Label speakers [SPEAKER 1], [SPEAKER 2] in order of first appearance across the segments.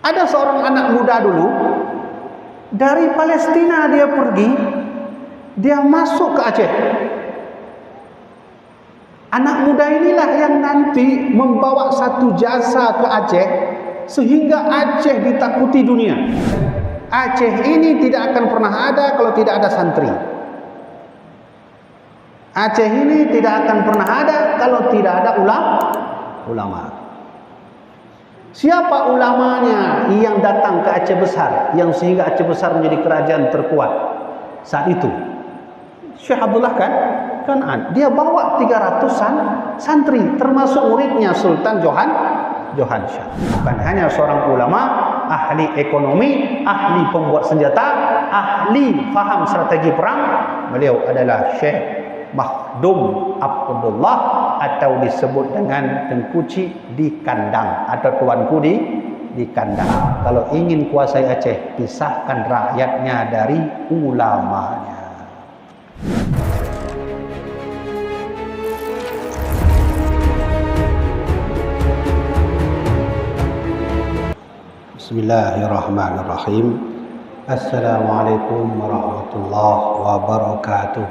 [SPEAKER 1] Ada seorang anak muda dulu dari Palestina, dia pergi, dia masuk ke Aceh. Anak muda inilah yang nanti membawa satu jasa ke Aceh sehingga Aceh ditakuti dunia. Aceh ini tidak akan pernah ada kalau tidak ada santri. Aceh ini tidak akan pernah ada kalau tidak ada ulama. Siapa ulamanya yang datang ke Aceh Besar, yang sehingga Aceh Besar menjadi kerajaan terkuat saat itu? Syekh Abdullah Kan'an. Dia bawa 300-an santri, termasuk muridnya Sultan Johan Shah. Bukan hanya seorang ulama, ahli ekonomi, ahli pembuat senjata, ahli faham strategi perang. Beliau adalah Syekh Makhdum Abdullah, atau disebut dengan Tengkuci di Kandang, atau Tuanku di Kandang. Kalau ingin kuasai Aceh, pisahkan rakyatnya dari ulamanya. Bismillahirrahmanirrahim. Assalamualaikum warahmatullahi wabarakatuh.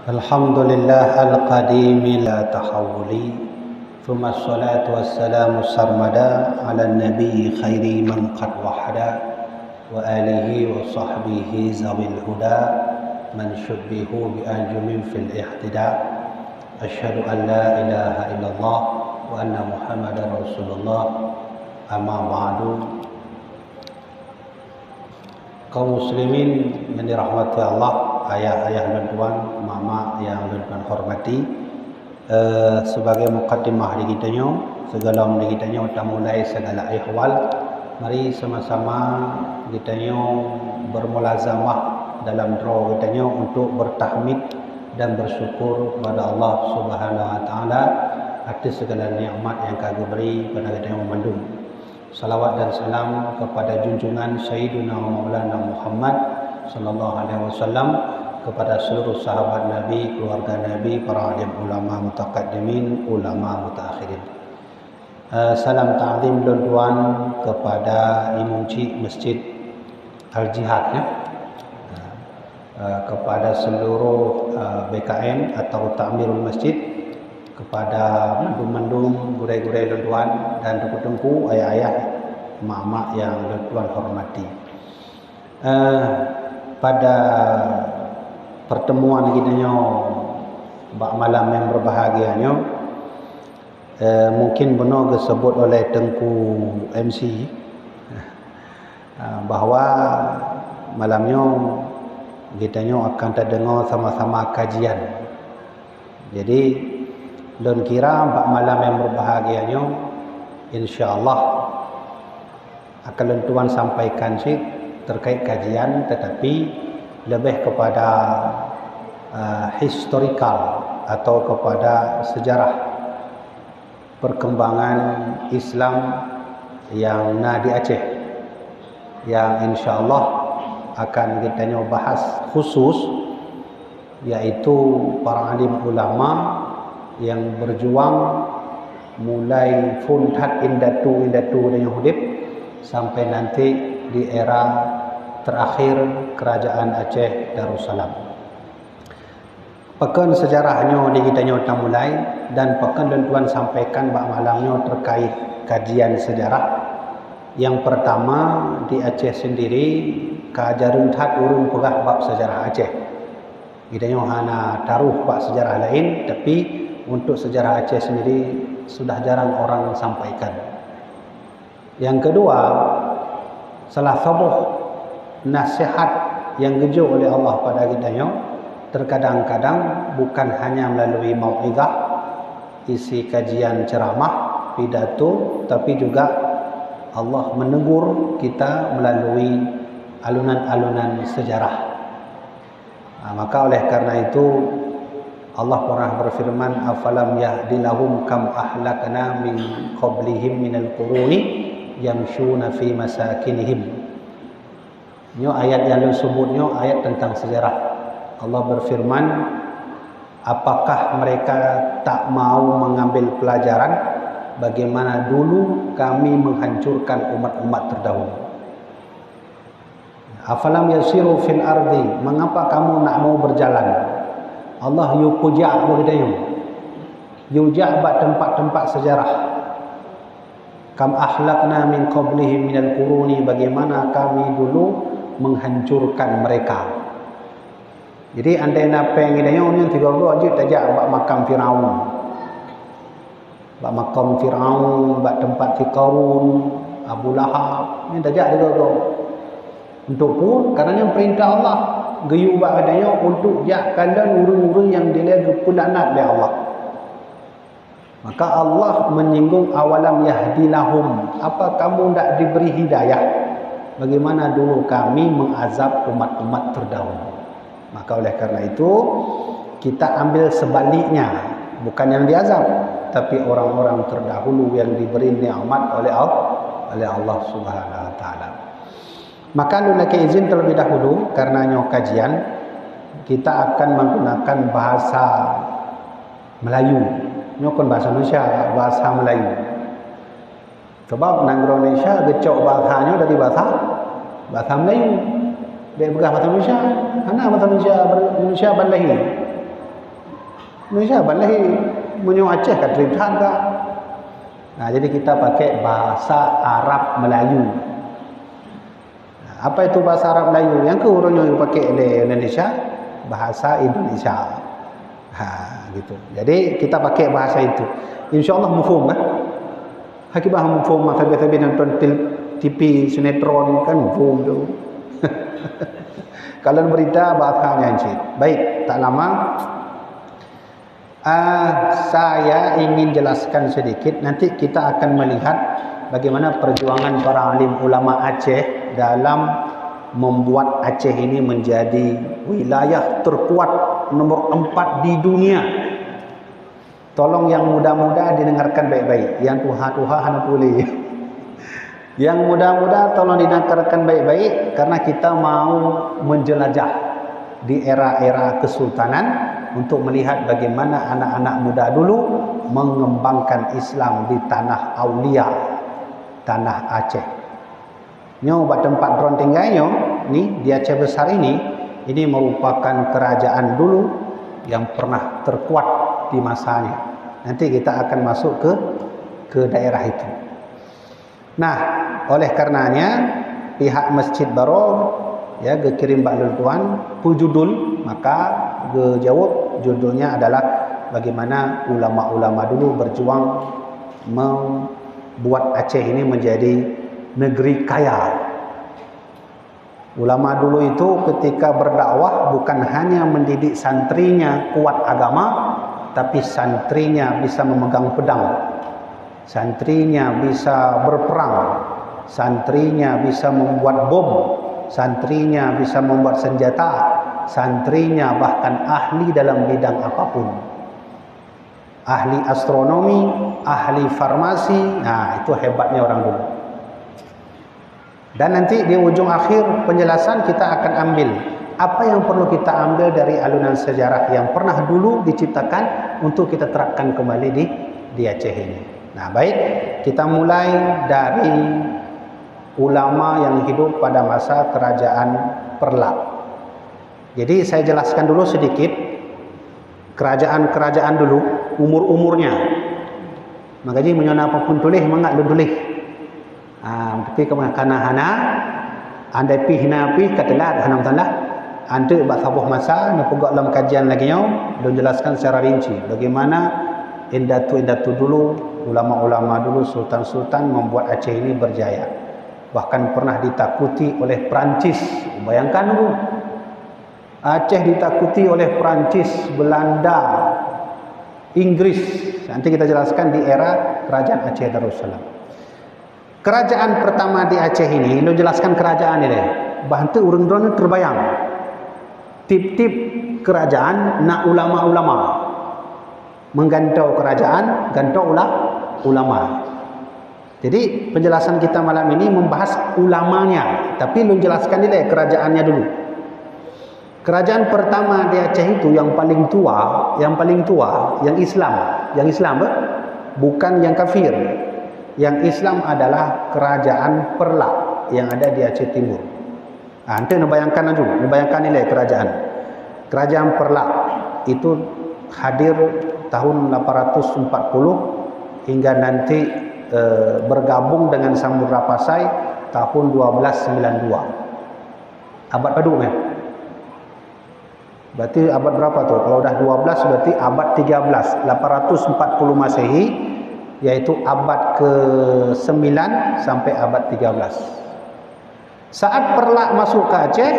[SPEAKER 1] Alhamdulillah al-qadim la tahawuli, thumma assalatu wassalamu sarmada ala nabi khairi man qad wahada, wa alihi wa sahbihi zawil huda, man syubbihu bi anjumin fil ihtida. Asyhadu an la ilaha illallah wa anna muhammadar rasulullah. Amma ba'du. Kaum muslimin yang dirahmati Allah, ayah-ayah dan tuan, mama yang dan hormati, sebagai mukaddimah di kitanya, segala di kitanya kita mulai segala ihwal. Mari sama-sama kitanya bermulazamah dalam doa kitanya untuk bertahmid dan bersyukur kepada Allah Subhanahu wa taala atas segala nikmat yang kami beri pada kita yang memandung. Salawat dan salam kepada junjungan Sayyidina Maulana Muhammad sallallahu alaihi wasallam, kepada seluruh sahabat Nabi, keluarga Nabi, para alim ulama mutaqaddimin, ulama mutaakhirin. Salam ta'zim dan tuan kepada Imam Cik Masjid Al-Jihad, ya. Kepada seluruh BKN atau Ta'mirul Masjid, kepada mendung-mendung, gurai-gurai tuan dan tengku-tengku, ayah-ayah, mak-mak yang tuan hormati. Pada pertemuan kita malam yang berbahagianya, mungkin benar disebut oleh Tengku MC bahawa malamnya kita akan terdengar sama-sama kajian. Jadi dan kira malam yang berbahagianya, insya-Allah akan tuan sampaikan sih terkait kajian, tetapi lebih kepada historical atau kepada sejarah perkembangan Islam yang di Aceh, yang insya-Allah akan kita bahas khusus, yaitu para alim ulama yang berjuang mulai funhat indatu dengan hidup sampai nanti di era terakhir kerajaan Aceh Darussalam. Pekan sejarahnya di kita mulai, dan pekan dan tuan sampaikan malamnya terkait kajian sejarah. Yang pertama di Aceh sendiri, kajarun tat urung pegah bab sejarah Aceh. Kita hanya taruh bab sejarah lain, tapi untuk sejarah Aceh sendiri sudah jarang orang sampaikan. Yang kedua, salah satu nasihat yang gejo oleh Allah pada kita, terkadang-kadang bukan hanya melalui mau'izah, isi kajian ceramah, pidato, tapi juga Allah menegur kita melalui alunan-alunan sejarah. Maka oleh karena itu Allah pernah berfirman, afalam yahdilahum kam ahlakna min qablihim minal quruni yamshuna fi masakinihim. Ini ayat yang disebutnya ayat tentang sejarah. Allah berfirman, apakah mereka tak mau mengambil pelajaran bagaimana dulu kami menghancurkan umat-umat terdahulu. Afalam yasiru fil ardi, mengapa kamu nak mau berjalan? Allah yuqja' begitu. Yuja' bak tempat-tempat sejarah. Kam ahlakna min qablihim minal quruni, bagaimana kami dulu menghancurkan mereka. Jadi andai napeng idanya yang 30 aja tajak bak makam Firaun. Bak makam Firaun, bak tempat Qarun, Abu Lahab, ni tajak dia. Untuk pun kerana perintah Allah geyu bak adanya untuk jak kalian urang-urang yang dilihat pelaknat oleh Allah. Maka Allah menyinggung awalam yahdilahum, apa kamu tidak diberi hidayah bagaimana dulu kami mengazab umat-umat terdahulu. Maka oleh karena itu kita ambil sebaliknya, bukan yang diazab tapi orang-orang terdahulu yang diberi nikmat oleh Allah Subhanahu wa taala. Maka lu nak izin terlebih dahulu karenanya kajian kita akan menggunakan bahasa Melayu. Nyokon bahasa Indonesia, bahasa Melayu. Sebab nang Indonesia gecok bahasanya dari bahasa Melayu. Dia begah bahasa Indonesia. Mana bahasa Indonesia balahi. Indonesia balahi menyo Aceh kat Rintan ka. Nah, jadi kita pakai bahasa Arab Melayu. Apa itu bahasa Arab Melayu? Yang ke orangnya yang pakai di Indonesia, bahasa Indonesia. Gitu. Jadi kita pakai bahasa itu. Insya-Allah mufhum kan? Hakibah mufhum, tapi nonton TV sinetron kan mufhum tu. Kalau berita bahasanya encik. Baik, tak lama saya ingin jelaskan sedikit. Nanti kita akan melihat bagaimana perjuangan para alim ulama Aceh dalam membuat Aceh ini menjadi wilayah terkuat nomor 4 di dunia. Tolong yang muda-muda didengarkan baik-baik. Yang tuha-tuha hana boleh. Yang muda-muda tolong didengarkan baik-baik karena kita mau menjelajah di era-era kesultanan untuk melihat bagaimana anak-anak muda dulu mengembangkan Islam di tanah Aulia, tanah Aceh. Nyo buat tempat drone tinggalnya ni di Aceh besar ini merupakan kerajaan dulu yang pernah terkuat di masanya. Nanti kita akan masuk ke daerah itu. Nah, oleh karenanya pihak Masjid Baro ya kirim baklun tuan pujudul, maka jawab judulnya adalah bagaimana ulama-ulama dulu berjuang membuat Aceh ini menjadi negeri kaya. Ulama dulu itu ketika berdakwah bukan hanya mendidik santrinya kuat agama, tapi santrinya bisa memegang pedang, santrinya bisa berperang, santrinya bisa membuat bom, santrinya bisa membuat senjata, santrinya bahkan ahli dalam bidang apapun, ahli astronomi, ahli farmasi. Nah, itu hebatnya orang dulu. Dan nanti di ujung akhir penjelasan kita akan ambil apa yang perlu kita ambil dari alunan sejarah yang pernah dulu diciptakan untuk kita terapkan kembali di Aceh ini. Nah, baik, kita mulai dari ulama yang hidup pada masa kerajaan Perlak. Jadi saya jelaskan dulu sedikit kerajaan-kerajaan dulu, umur-umurnya. Makanya menyana apapun tulis mengat tulis. Tapi kemana hana andai pi hina pi katelat hanam tanah ante bak sabuh masa na pegak dalam kajian lagi nyau dan jelaskan secara rinci bagaimana indatu dulu, ulama-ulama dulu, sultan-sultan membuat Aceh ini berjaya. Bahkan pernah ditakuti oleh Perancis. Bayangkan dulu, Aceh ditakuti oleh Perancis, Belanda, Inggris. Nanti kita jelaskan di era kerajaan Aceh Darussalam. Kerajaan pertama di Aceh ini, lo jelaskan kerajaan ini. Bantu urang drone terbayang. Tip-tip kerajaan nak ulama-ulama. Menggantau kerajaan, gantau ulama. Jadi penjelasan kita malam ini membahas ulamanya, tapi lo jelaskan nilai kerajaannya dulu. Kerajaan pertama di Aceh itu yang paling tua, yang Islam, bukan yang kafir. Yang Islam adalah kerajaan Perlak yang ada di Aceh Timur. Nanti bayangkan aja, bayangkan nilai kerajaan. Kerajaan Perlak itu hadir tahun 840 hingga nanti bergabung dengan Samudra Pasai tahun 1292. Abad padu kan? Berarti abad berapa tuh? Kalau udah 12 berarti abad 13, 840 Masehi, yaitu abad ke-9 sampai abad 13. Saat Perlak masuk ke Aceh,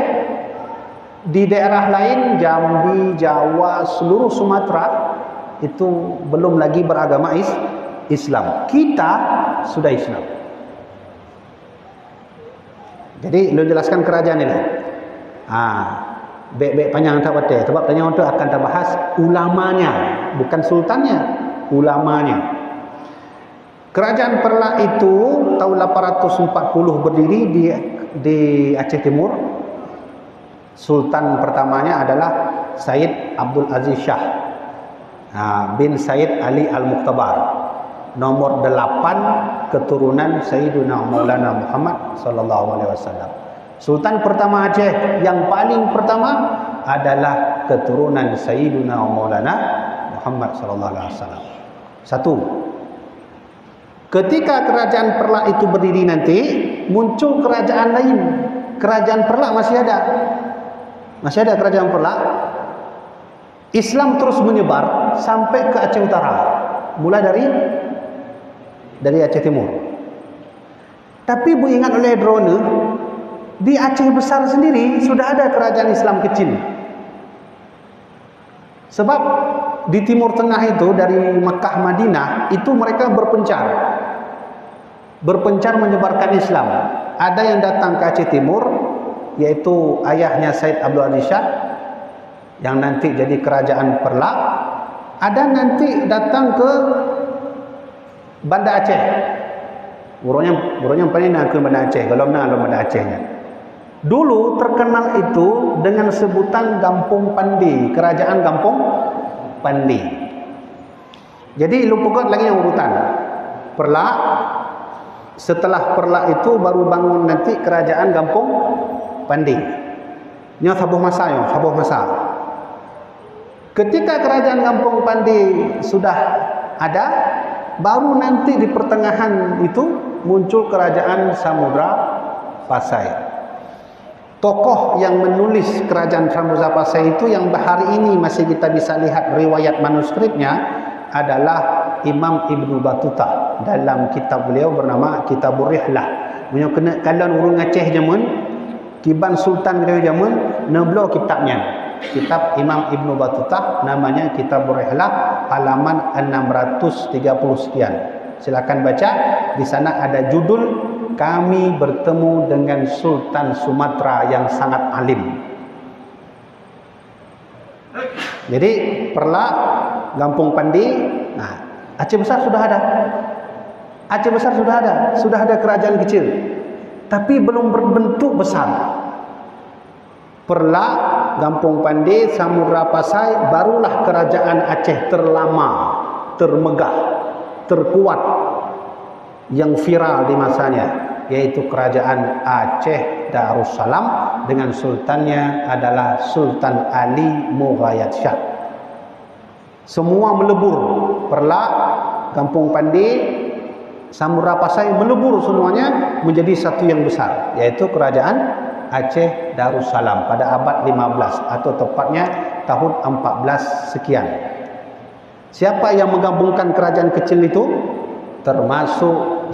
[SPEAKER 1] di daerah lain Jambi, Jawa, seluruh Sumatera itu belum lagi beragama Islam. Kita sudah Islam. Jadi lu jelaskan kerajaan ini. Baik-baik panjang tak baca. Sebab tanya untuk akan kita bahas ulamanya, bukan sultannya, ulamanya. Kerajaan Perlak itu tahun 840 berdiri di Aceh Timur. Sultan pertamanya adalah Said Abdul Aziz Shah bin Said Ali Al-Muqtabar, nomor 8 keturunan Sayyidina Maulana Muhammad sallallahu alaihi wasallam. Sultan pertama Aceh yang paling pertama adalah keturunan Sayyidina Maulana Muhammad sallallahu alaihi wasallam. Satu. Ketika kerajaan Perlak itu berdiri nanti, muncul kerajaan lain. Kerajaan Perlak masih ada. Masih ada kerajaan Perlak. Islam terus menyebar sampai ke Aceh Utara. Mulai dari Aceh Timur. Tapi bu ingat oleh drone, di Aceh besar sendiri sudah ada kerajaan Islam kecil. Sebab di Timur Tengah itu dari Mekah Madinah itu mereka berpencar menyebarkan Islam. Ada yang datang ke Aceh Timur, yaitu ayahnya Said Abdul Aziz Shah yang nanti jadi kerajaan Perlak. Ada nanti datang ke Banda Aceh. Burungnya paling nak ke Banda Aceh, kalau nak Banda Acehnya. Dulu terkenal itu dengan sebutan Kampung Pandi, kerajaan Kampung Pandi. Jadi lu pokok lagi yang urutan. Perlak, setelah Perlak itu baru bangun nanti kerajaan Kampung Pandi. Nya sabuh masa. Ketika kerajaan Kampung Pandi sudah ada, baru nanti di pertengahan itu muncul kerajaan Samudra Pasai. Tokoh yang menulis kerajaan Samudra Pasai itu yang hari ini masih kita bisa lihat riwayat manuskripnya adalah Imam Ibnu Battuta dalam kitab beliau bernama Kitabur Rihlah. Punya kena kalau urung Aceh jamun, Kiban Sultan beliau jamun, neblo kitabnya. Kitab Imam Ibnu Battuta namanya Kitabur Rihlah, halaman 630 sekian. Silakan baca, di sana ada judul Kami Bertemu dengan Sultan Sumatera yang Sangat Alim. Jadi Perlak, Kampung Pandi, Aceh besar sudah ada. Aceh besar sudah ada kerajaan kecil. Tapi belum berbentuk besar. Perlak, Kampung Pandi, Samudra Pasai, barulah kerajaan Aceh terlama, termegah, terkuat, yang viral di masanya, yaitu kerajaan Aceh Darussalam dengan sultannya adalah Sultan Ali Mughayat Shah. Semua melebur. Perlak, Kampung Pandi, Samudra Pasai melebur semuanya menjadi satu yang besar, yaitu kerajaan Aceh Darussalam pada abad 15 atau tepatnya tahun 14 sekian. Siapa yang menggabungkan kerajaan kecil itu? Termasuk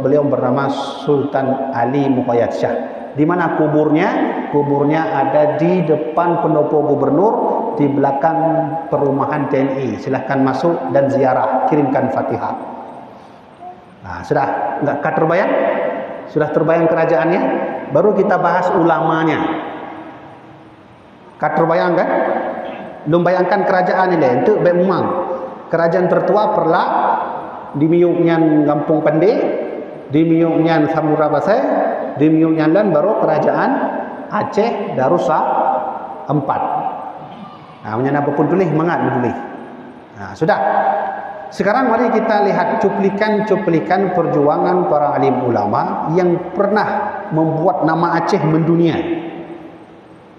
[SPEAKER 1] beliau bernama Sultan Ali Mughayat Shah. Di mana kuburnya? Kuburnya ada di depan pendopo gubernur, di belakang perumahan TNI. Silahkan masuk dan ziarah, kirimkan Fatihah. Sudah enggak terbayang? Sudah terbayang kerajaannya? Baru kita bahas ulamanya. Terbayang kan? Belum bayangkan kerajaan ini. Itu memang kerajaan tertua Perlak, di miuknya Kampung Pandi, di miuknya Samudra Pasai, di miuknya dan baru kerajaan Aceh Darussalam 4. Menyana apa pun tulis, mangat tulis. Sudah. Sekarang mari kita lihat cuplikan-cuplikan perjuangan para alim ulama yang pernah membuat nama Aceh mendunia.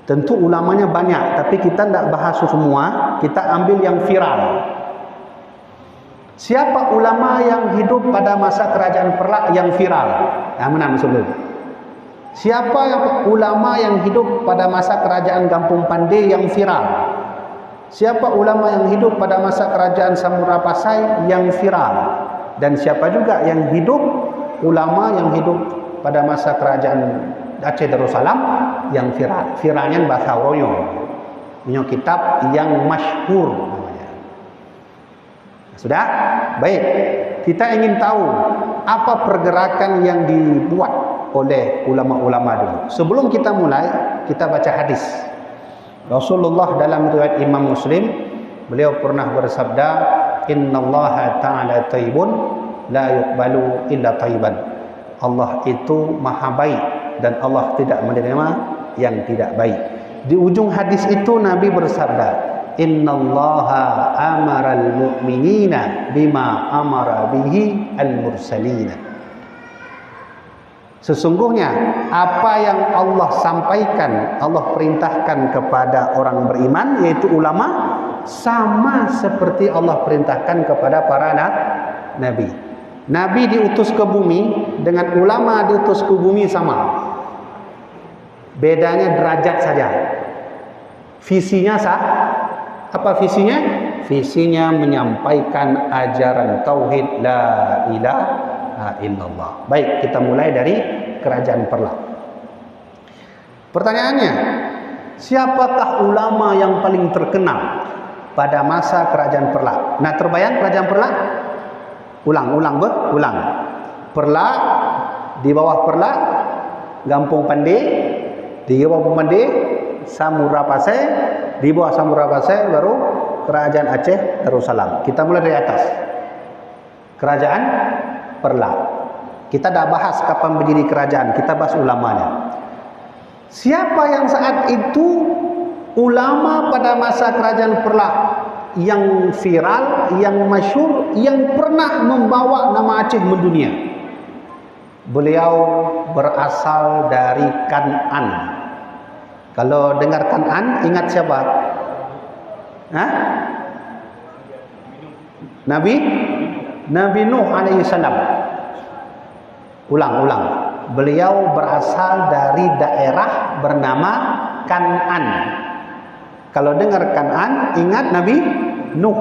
[SPEAKER 1] Tentu ulamanya banyak, tapi kita tidak bahas semua, kita ambil yang viral. Siapa ulama yang hidup pada masa kerajaan Perlak yang viral? Yang mana maksudnya? Siapa yang ulama yang hidup pada masa kerajaan Kampung Pandai yang viral? Siapa ulama yang hidup pada masa kerajaan Samurapasai yang viral? Dan siapa juga yang hidup, ulama yang hidup pada masa kerajaan Aceh Darussalam yang viral? Viralnya bahasa Royo, punya kitab yang masyhur namanya. Sudah? Baik, kita ingin tahu apa pergerakan yang dibuat oleh ulama-ulama dulu. Sebelum kita mulai, kita baca hadis. Rasulullah dalam riwayat Imam Muslim, beliau pernah bersabda, innallaha ta'ala taibun la yuqbalu illa taiban. Allah itu maha baik dan Allah tidak menerima yang tidak baik. Di ujung hadis itu Nabi bersabda, innallaha amaral mu'minina bima amara bihi al-mursalina. Sesungguhnya apa yang Allah sampaikan, Allah perintahkan kepada orang beriman, yaitu ulama, sama seperti Allah perintahkan kepada para nabi. Nabi diutus ke bumi dengan ulama diutus ke bumi sama. Bedanya derajat saja. Visinya apa visinya? Visinya menyampaikan ajaran tauhid la ilaha illallah. Baik, kita mulai dari kerajaan Perlak. Pertanyaannya, siapakah ulama yang paling terkenal pada masa kerajaan Perlak? Nah, terbayang kerajaan Perlak? Ulang. Perlak, di bawah Perlak, Kampung Pandai, di bawah Pandai, Samurapasai, di bawah Samurapasai baru kerajaan Aceh Darussalam. Kita mulai dari atas. Kerajaan Perlak. Kita dah bahas kapan berdiri kerajaan, kita bahas ulamanya. Siapa yang saat itu ulama pada masa kerajaan Perlak yang viral, yang masyhur, yang pernah membawa nama Aceh mendunia? Beliau berasal dari Kan'an. Kalau dengar Kan'an, ingat siapa? Nabi Nuh alaihi salam. Ulang. Beliau berasal dari daerah bernama Kan'an. Kalau dengar Kan'an, ingat Nabi Nuh.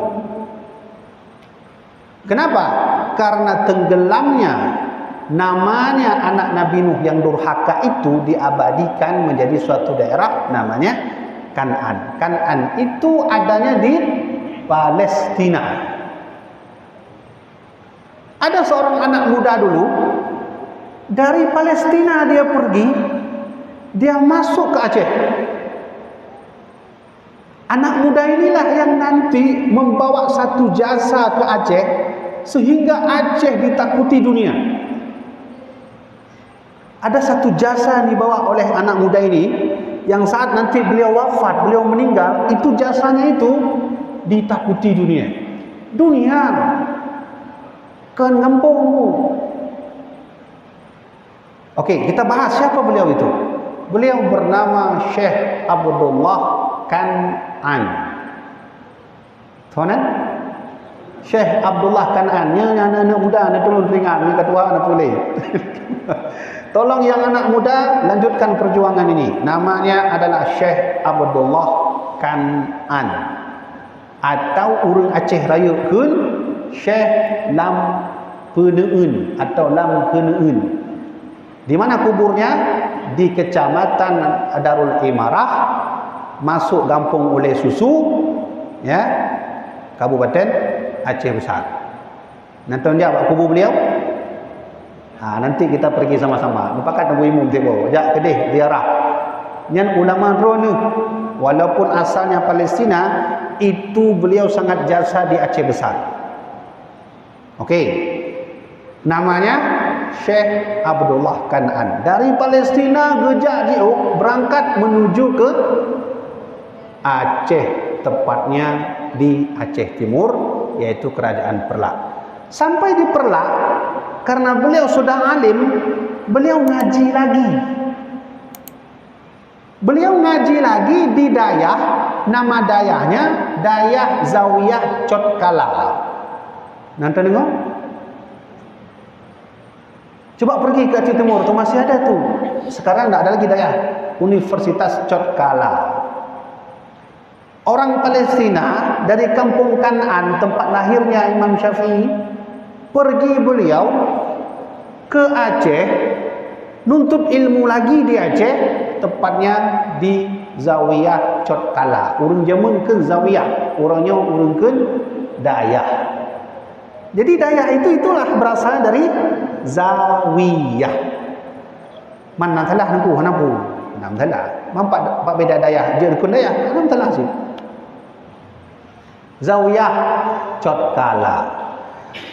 [SPEAKER 1] Kenapa? Karena tenggelamnya namanya anak Nabi Nuh yang durhaka itu diabadikan menjadi suatu daerah namanya Kan'an. Kan'an itu adanya di Palestina. Ada seorang anak muda dulu dari Palestina, dia pergi, dia masuk ke Aceh. Anak muda inilah yang nanti membawa satu jasa ke Aceh sehingga Aceh ditakuti dunia. Ada satu jasa yang dibawa oleh anak muda ini yang saat nanti beliau wafat, beliau meninggal, itu jasanya itu ditakuti dunia. Kan kampungmu. Oke, kita bahas siapa beliau itu. Beliau bernama Syekh Abdullah Kan'an. Tuan? Syekh Abdullah Kan'an. Yang anak muda, anak tolong teringat, yang ketua anak boleh. Tolong yang anak muda lanjutkan perjuangan ini. Namanya adalah Syekh Abdullah Kan'an. Atau urang Aceh Raya kun Syekh Lam Peneun atau Lam Peneun. Di mana kuburnya? Di Kecamatan Darul Imarah, masuk Kampung Oleh Susu, ya, Kabupaten Aceh Besar. Nanti jawab kubur beliau. Nanti kita pergi sama-sama. Lupakan Abu Imum tiba. Jak kedih ziarah. Nyan ulama drone, walaupun asalnya Palestina, itu beliau sangat jasa di Aceh Besar. Okey. Namanya Syekh Abdullah Kan'an. Dari Palestina gejak dia berangkat menuju ke Aceh, tepatnya di Aceh Timur, yaitu kerajaan Perlak. Sampai di Perlak, karena beliau sudah alim, beliau ngaji lagi. Beliau ngaji lagi di Dayah, nama dayahnya Dayah Zawiyah Cotkala. Nanti tengok. Coba pergi ke Aceh Timur, tu masih ada tu. Sekarang tak ada lagi Dayah. Universitas Cotkala. Orang Palestina dari kampung Kan'an, tempat lahirnya Imam Syafi'i, pergi beliau ke Aceh, nuntut ilmu lagi di Aceh, tepatnya di Zawiyah Cotkala. Urang jaman ke Zawiyah, orangnya urang ke Dayah. Jadi Dayah itulah berasal dari Zawiyah. Mana salah nampu, nam salah. Mampak pak beda Dayah, je kun Dayah, nam salah sih. Zawiyah Cotkala.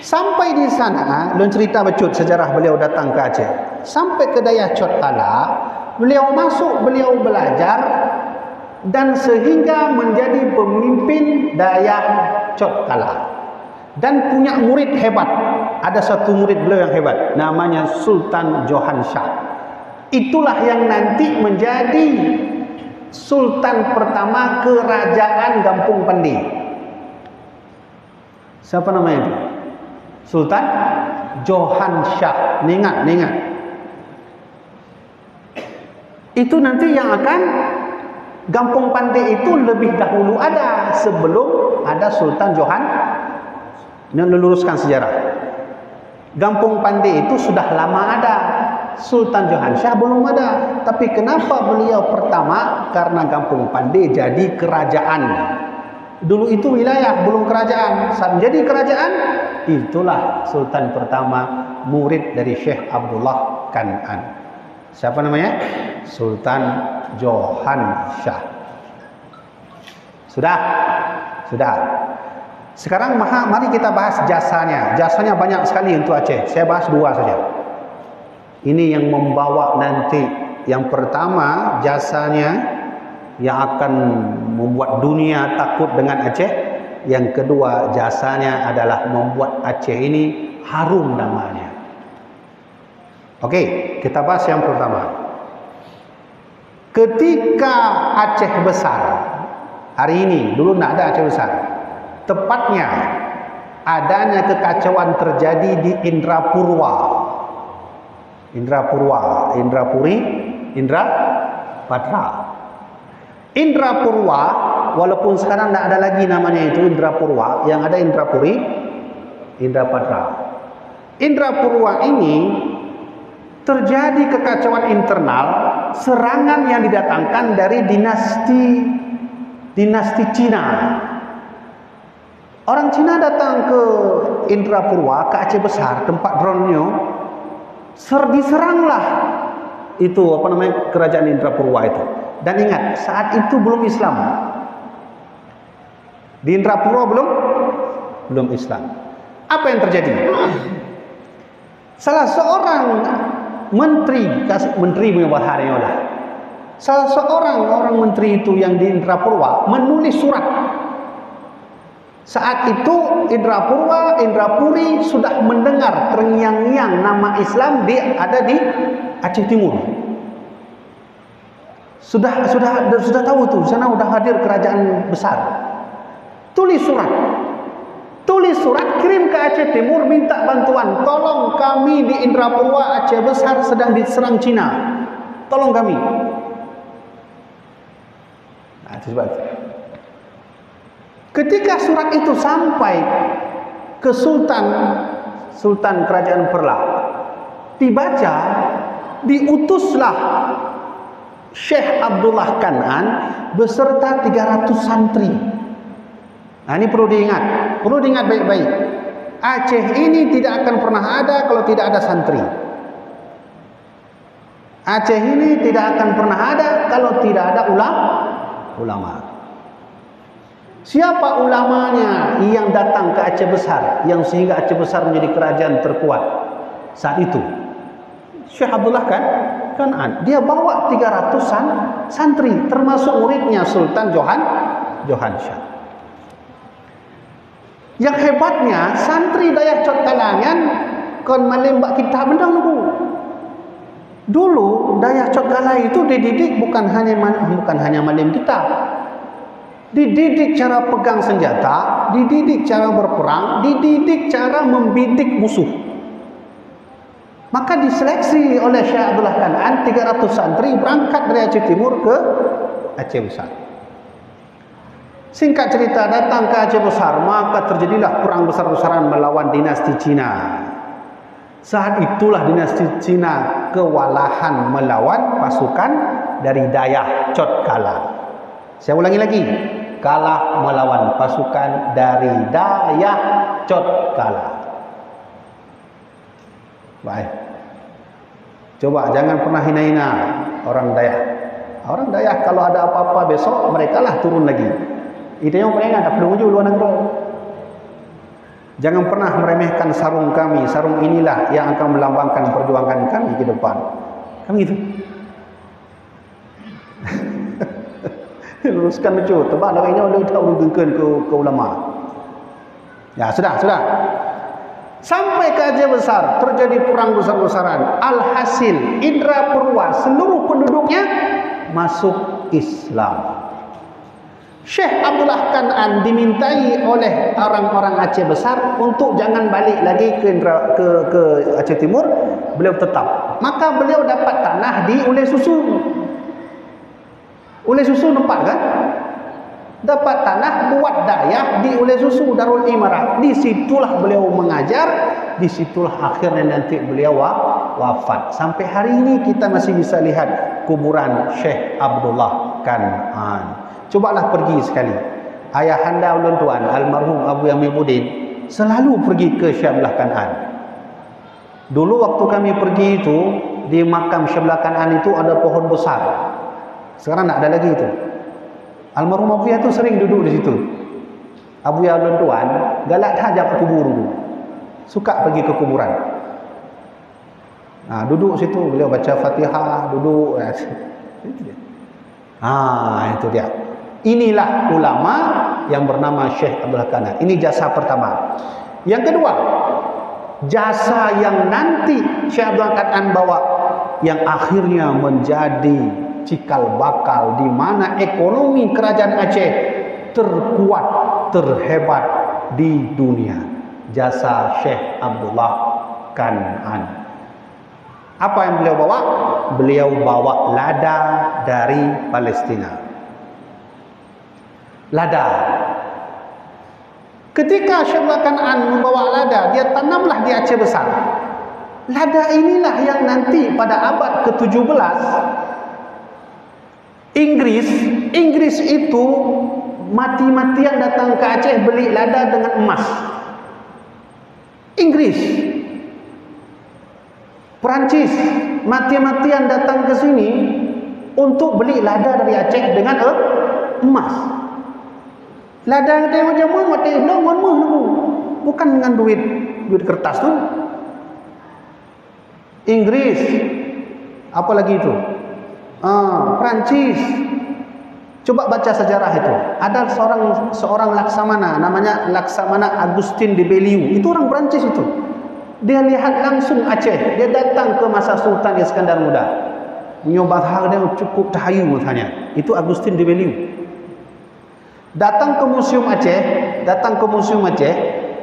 [SPEAKER 1] Sampai di sana, lun cerita becut sejarah beliau datang ke Aceh. Sampai ke Dayah Cotkala, beliau masuk, beliau belajar, dan sehingga menjadi pemimpin Dayah Cotkala. Dan punya murid hebat. Ada satu murid beliau yang hebat, namanya Sultan Johan Shah. Itulah yang nanti menjadi Sultan pertama kerajaan Gampung Pandi. Siapa namanya itu? Sultan Johan Shah. Ingat. Itu nanti yang akan Gampung Pandi itu lebih dahulu ada sebelum ada Sultan Johan. Ini luruskan sejarah. Gampung Pandi itu sudah lama ada. Sultan Johan Shah belum ada. Tapi kenapa beliau pertama? Karena Gampung Pandi jadi kerajaan. Dulu itu wilayah, belum kerajaan. Saat menjadi kerajaan, itulah Sultan pertama, murid dari Syekh Abdullah Kan'an. Siapa namanya? Sultan Johan Shah. Sudah. Sekarang mari kita bahas jasanya. Jasanya banyak sekali untuk Aceh. Saya bahas dua saja. Ini yang membawa nanti. Yang pertama, jasanya yang akan membuat dunia takut dengan Aceh. Yang kedua, jasanya adalah membuat Aceh ini harum namanya. Oke, kita bahas yang pertama. Ketika Aceh besar, hari ini, dulu tidak ada Aceh besar. Tepatnya adanya kekacauan terjadi di Indrapurwa. Indrapatra. Indrapurwa, walaupun sekarang tidak ada lagi namanya itu Indrapurwa, yang ada Indrapuri, Indrapatra. Indrapurwa ini terjadi kekacauan internal, serangan yang didatangkan dari dinasti Cina. Orang Cina datang ke Indrapurwa, ke Aceh besar, tempat dronnya, diseranglah itu kerajaan Indrapurwa itu. Dan ingat, saat itu belum Islam. Di Indrapurwa belum Islam. Apa yang terjadi? Salah seorang menteri punya baharinya lah. Salah seorang menteri itu yang di Indrapurwa menulis surat. Saat itu Indrapuri sudah mendengar terngiang-ngiang nama Islam ada di Aceh Timur. Sudah tahu tuh, sana sudah hadir kerajaan besar. Tulis surat kirim ke Aceh Timur, minta bantuan. Tolong kami di Indrapurwa Aceh besar sedang diserang Cina. Tolong kami. Nah, itu sebab. Ketika surat itu sampai ke Sultan Kerajaan Perlak, dibaca, diutuslah Syekh Abdullah Kan'an beserta 300 santri. Nah, ini perlu diingat baik-baik. Aceh ini tidak akan pernah ada kalau tidak ada santri. Aceh ini tidak akan pernah ada kalau tidak ada ulama. Siapa ulamanya yang datang ke Aceh besar, yang sehingga Aceh besar menjadi kerajaan terkuat saat itu? Syekh Abdullah Kan'an. Dia bawa 300 santri, termasuk muridnya Sultan Johan Shah. Yang hebatnya santri Dayak Cot Galangan kon malembak kita bendang dulu. Dulu Dayak Cot Galai itu dididik bukan hanya malim kita. Dididik cara pegang senjata, dididik cara berperang, dididik cara membidik musuh. Maka diseleksi oleh Syekh Abdullah Kan'an 300 santri berangkat dari Aceh Timur ke Aceh Besar. Singkat cerita, datang ke Aceh Besar, maka terjadilah perang besar-besaran melawan dinasti Cina. Saat itulah dinasti Cina kewalahan melawan pasukan dari Dayak Cot Galang. Saya ulangi lagi, kalah melawan pasukan dari Dayak Cot Galang. Baik. Coba jangan pernah hina-hina orang Dayak. Orang Dayak kalau ada apa-apa besok mereka lah turun lagi. Itu yang paling ada perlu luar negeri. Jangan pernah meremehkan sarung kami. Sarung inilah yang akan melambangkan perjuangan kami ke depan. Kan gitu. Luruskan lucu. Tebak lainnya udah urungkan ke ulama. Ya, sudah. Sampai ke Aceh Besar terjadi perang besar-besaran. Alhasil Indra Purwa seluruh penduduknya masuk Islam. Syekh Abdullah Kan'an dimintai oleh orang-orang Aceh Besar untuk jangan balik lagi ke Aceh Timur. Beliau tetap. Maka beliau dapat tanah di Ulai Susu. Ulai Susu nampak kan? Dapat tanah buat dayah di Ulai Susu Darul Imarah. Disitulah beliau mengajar. Disitulah akhirnya nanti beliau wafat. Sampai hari ini kita masih bisa lihat kuburan Syekh Abdullah Kan'an. Cobalah pergi sekali. Ayahanda ulun tuan almarhum Abu Yamimuddin selalu pergi ke Syekh Abdullah Kan'an. Dulu waktu kami pergi itu di makam Syekh Abdullah Kan'an itu ada pohon besar. Sekarang tak ada lagi itu. Almarhum Abu Yah itu sering duduk di situ. Abu Yah ulun tuan galak tajak kubur dulu. Suka pergi ke kuburan. Nah, duduk situ beliau baca Fatihah, duduk. Itu dia. Inilah ulama yang bernama Syekh Abdullah Kan'an. Ini jasa pertama. Yang kedua, jasa yang nanti Syekh Abdullah Kan'an bawa, yang akhirnya menjadi cikal bakal di mana ekonomi kerajaan Aceh terkuat, terhebat di dunia. Jasa Syekh Abdullah Kan'an. Apa yang beliau bawa? Beliau bawa lada dari Palestina. Lada. Ketika Syekh Abdullah Kan'an membawa lada, dia tanamlah di Aceh Besar. Lada inilah yang nanti pada abad ke-17 Inggris itu mati-matian datang ke Aceh beli lada dengan emas. Inggris, Perancis mati-matian datang ke sini untuk beli lada dari Aceh dengan emas. Lada yang macam mana? Bukan dengan duit kertas tu. Inggris, apa lagi itu? Perancis. Coba baca sejarah itu. Ada seorang laksamana, namanya Laksamana Agustin de Belliu. Itu orang Perancis itu. Dia lihat langsung Aceh. Dia datang ke masa Sultan Iskandar Muda. Nyoba hal dia cukup tahayu misalnya. Itu Agustin de Belliu. Datang ke Museum Aceh,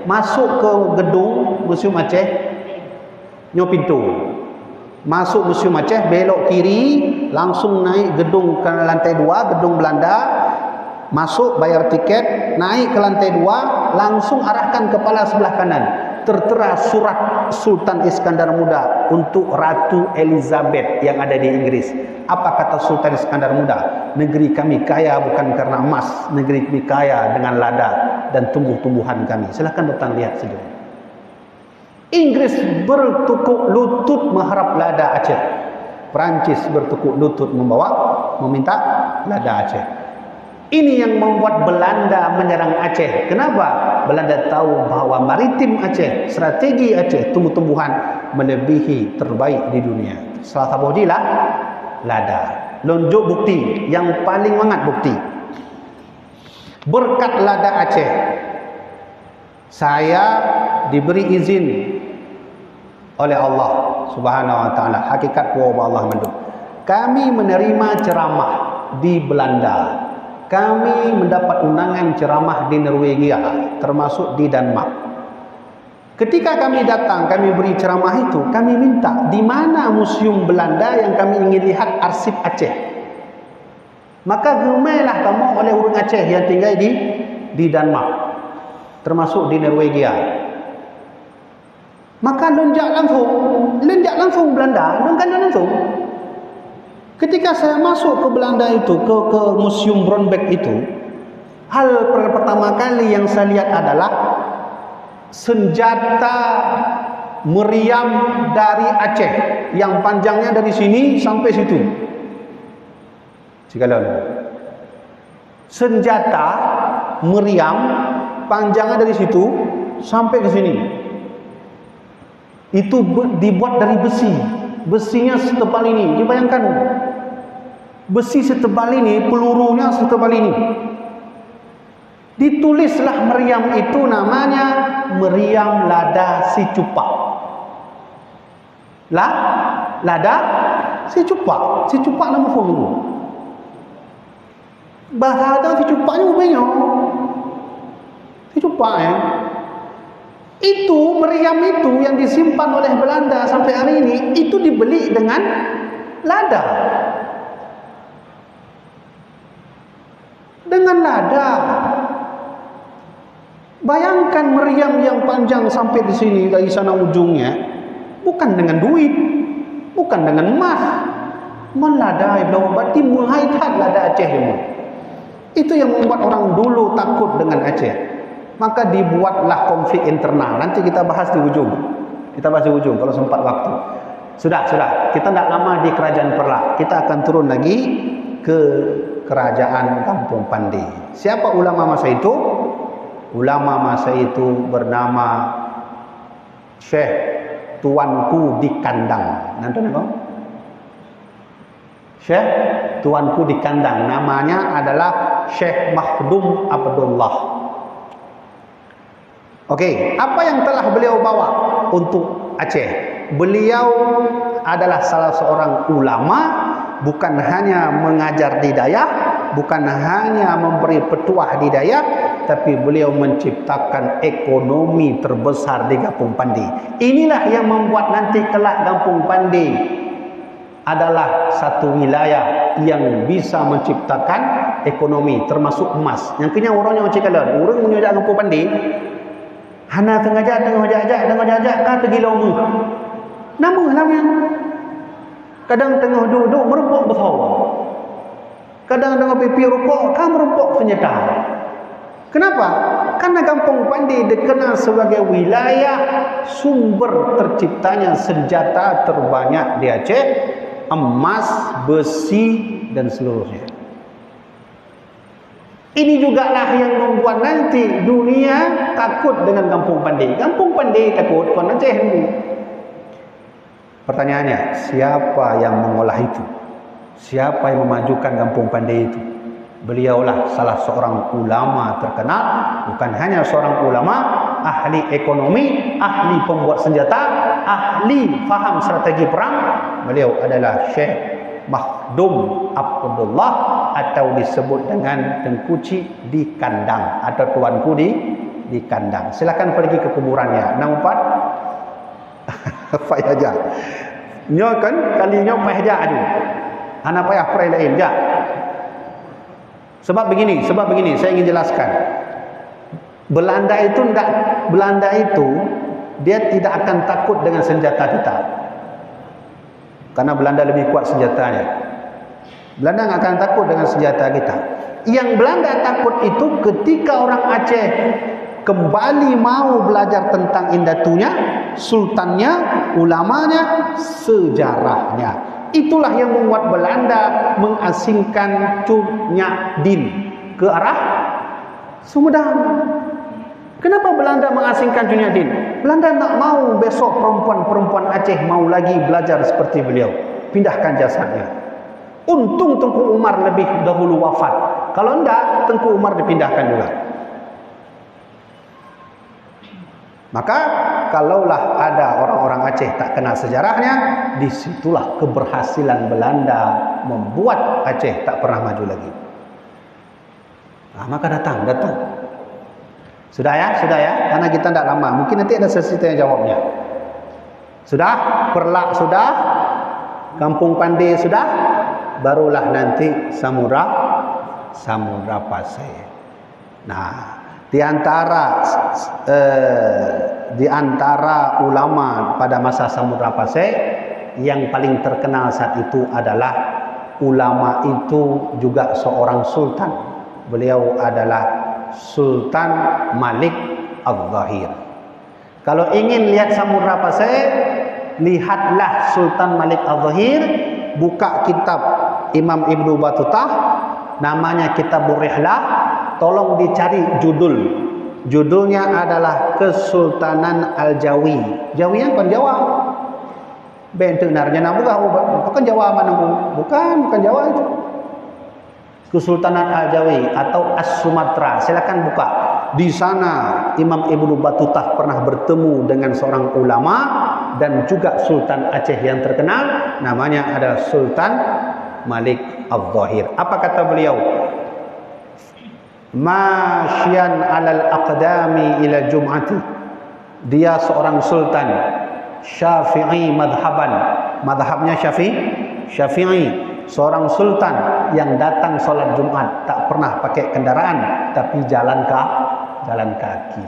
[SPEAKER 1] masuk ke gedung Museum Aceh, nyo pintu. Masuk Museum Aceh, belok kiri, langsung naik gedung ke lantai 2, gedung Belanda. Masuk, bayar tiket, naik ke lantai 2, langsung arahkan kepala sebelah kanan. Tertera surat Sultan Iskandar Muda untuk Ratu Elizabeth yang ada di Inggris. Apa kata Sultan Iskandar Muda? Negeri kami kaya bukan karena emas, negeri kami kaya dengan lada dan tumbuh-tumbuhan kami. Silahkan datang lihat saja. Inggris bertukuk lutut mengharap lada Aceh. Perancis bertukuk lutut meminta lada Aceh. Ini yang membuat Belanda menyerang Aceh. Kenapa? Belanda tahu bahwa maritim Aceh, strategi Aceh, tumbuh-tumbuhan melebihi terbaik di dunia. Salah satu lah lada. Lonjok bukti, yang paling hangat bukti. Berkat lada Aceh, Saya diberi izin oleh Allah Subhanahu wa taala, hakikat kuasa Allah menduk. Kami menerima ceramah di Belanda. Kami mendapat undangan ceramah di Norwegia, termasuk di Denmark. Ketika kami datang, kami beri ceramah itu, kami minta di mana museum Belanda yang kami ingin lihat arsip Aceh. Maka gemailah kamu oleh orang Aceh yang tinggal di Denmark, termasuk di Norwegia. Maka lonjak langsung Belanda, langsung. Ketika saya masuk ke Belanda itu, ke museum Bronbeck itu, hal pertama kali yang saya lihat adalah senjata meriam dari Aceh yang panjangnya dari sini sampai situ. Cikalon. Senjata meriam panjangnya dari situ sampai ke sini. Itu dibuat dari besi. Besinya setebal ini. Dibayangkan. Besi setebal ini, pelurunya setebal ini. Ditulislah meriam itu namanya meriam lada si cupak. Lada si cupak. Si cupak nama dulu. Bahasa ada si cupaknya ubahnya. Si cupak ya. Itu meriam itu yang disimpan oleh Belanda sampai hari ini, itu dibeli dengan lada. Dengan lada. Bayangkan meriam yang panjang sampai di sini dari sana ujungnya, bukan dengan duit, bukan dengan emas, meladai belau berarti menghaitat lada Aceh ini. Itu yang membuat orang dulu takut dengan Aceh. Maka dibuatlah konflik internal. Nanti kita bahas di ujung. Kita bahas di ujung kalau sempat waktu. Sudah. Kita tidak lama di Kerajaan Perlak. Kita akan turun lagi ke Kerajaan Kampung Pandi. Siapa ulama masa itu? Ulama masa itu bernama Syekh Tuanku di Kandang. Nanti apa? Syekh Tuanku di Kandang. Namanya adalah Syekh Makhdum Abdullah. Okey, apa yang telah beliau bawa untuk Aceh? Beliau adalah salah seorang ulama, bukan hanya mengajar di Dayak, bukan hanya memberi petuah di Dayak, tapi beliau menciptakan ekonomi terbesar di Kampung Pandi. Inilah yang membuat nanti kelak Kampung Pandi adalah satu wilayah yang bisa menciptakan ekonomi termasuk emas. Yang kena orangnya macam kalau orang menyudak Kampung Pandi, hana tengah jajak kata gila umur. Namanya. Kadang tengah duduk merempok bersawa. Kadang tengah pipi rokok, kan merempok senjata. Kenapa? Karena Kampung Pandi dikenal sebagai wilayah sumber terciptanya senjata terbanyak di Aceh, emas, besi, dan seluruhnya. Ini jugalah yang membuat nanti dunia takut dengan Kampung Pandi. Kampung Pandi takut, kon Aceh ini. Pertanyaannya, siapa yang mengolah itu? Siapa yang memajukan Kampung Pandi itu? Beliaulah salah seorang ulama terkenal, bukan hanya seorang ulama, ahli ekonomi, ahli pembuat senjata, ahli faham strategi perang. Beliau adalah Syekh Makhdum Abdullah, atau disebut dengan Tengkuci di Kandang, atau Tuanku di Kandang. Silakan pergi ke kuburannya. Nampak? Payah aja. Nyo kan kalinya payah aja adu. Ana payah pray lain ja. Sebab begini, saya ingin jelaskan. Belanda itu dia tidak akan takut dengan senjata kita. Karena Belanda lebih kuat senjatanya. Belanda tidak akan takut dengan senjata kita. Yang Belanda takut itu ketika orang Aceh kembali mau belajar tentang indatunya, sultannya, ulamanya, sejarahnya. Itulah yang membuat Belanda mengasingkan Cut Nyak Dien ke arah Sumedang. Kenapa Belanda mengasingkan Cut Nyak Dien? Belanda tak mau besok perempuan-perempuan Aceh mau lagi belajar seperti beliau. Pindahkan jasadnya. Untung Tengku Umar lebih dahulu wafat. Kalau tidak, Tengku Umar dipindahkan juga. Maka kalaulah ada orang-orang Aceh tak kenal sejarahnya, disitulah keberhasilan Belanda membuat Aceh tak pernah maju lagi. Maka datang. Sudah ya, karena kita tidak lama. Mungkin nanti ada sesi tanya jawabnya. Sudah, Perlak sudah, Kampung Pandai sudah, barulah nanti Samudra Pasai. Nah, di antara ulama pada masa Samudra Pasai yang paling terkenal saat itu adalah ulama itu juga seorang sultan. Beliau adalah Sultan Malik Al-Zahir. Kalau ingin lihat Samudra Pasai, lihatlah Sultan Malik Al-Zahir, buka kitab Imam Ibnu Battutah, namanya Kitabur Rihlah, tolong dicari judulnya adalah Kesultanan Al-Jawi. Jawi yang bukan Jawa. Bentenarnya nak bukan Jawa mana bukan Jawa itu. Kesultanan Al-Jawi atau As-Sumatera. Silakan buka. Di sana Imam Ibnu Battutah pernah bertemu dengan seorang ulama dan juga Sultan Aceh yang terkenal, namanya adalah Sultan Malik Al-Zahir. Apa kata beliau? Masyian 'alal aqdami ila jum'ati. Dia seorang sultan Syafi'i madhaban. Madhabnya Syafi'i. Seorang sultan yang datang solat Jumat tak pernah pakai kendaraan tapi jalan kaki.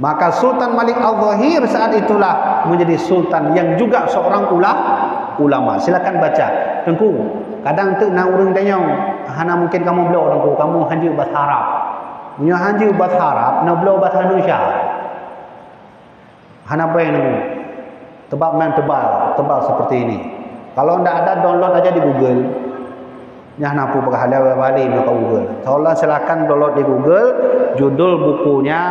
[SPEAKER 1] Maka Sultan Malik Al-Zahir saat itulah menjadi sultan yang juga seorang ulama. Silakan baca. Tengku, kadang tu nak urang tanya, hana mungkin kamu belaw tengku, kamu hanji ubat Arab. Punya hanji ubat Arab, nak belaw ubat Indonesia. Hana apa yang tebal seperti ini. Kalau tidak ada, download aja di Google. Nyah napu berhala balik ke Google. Tolong silakan download di Google. Judul bukunya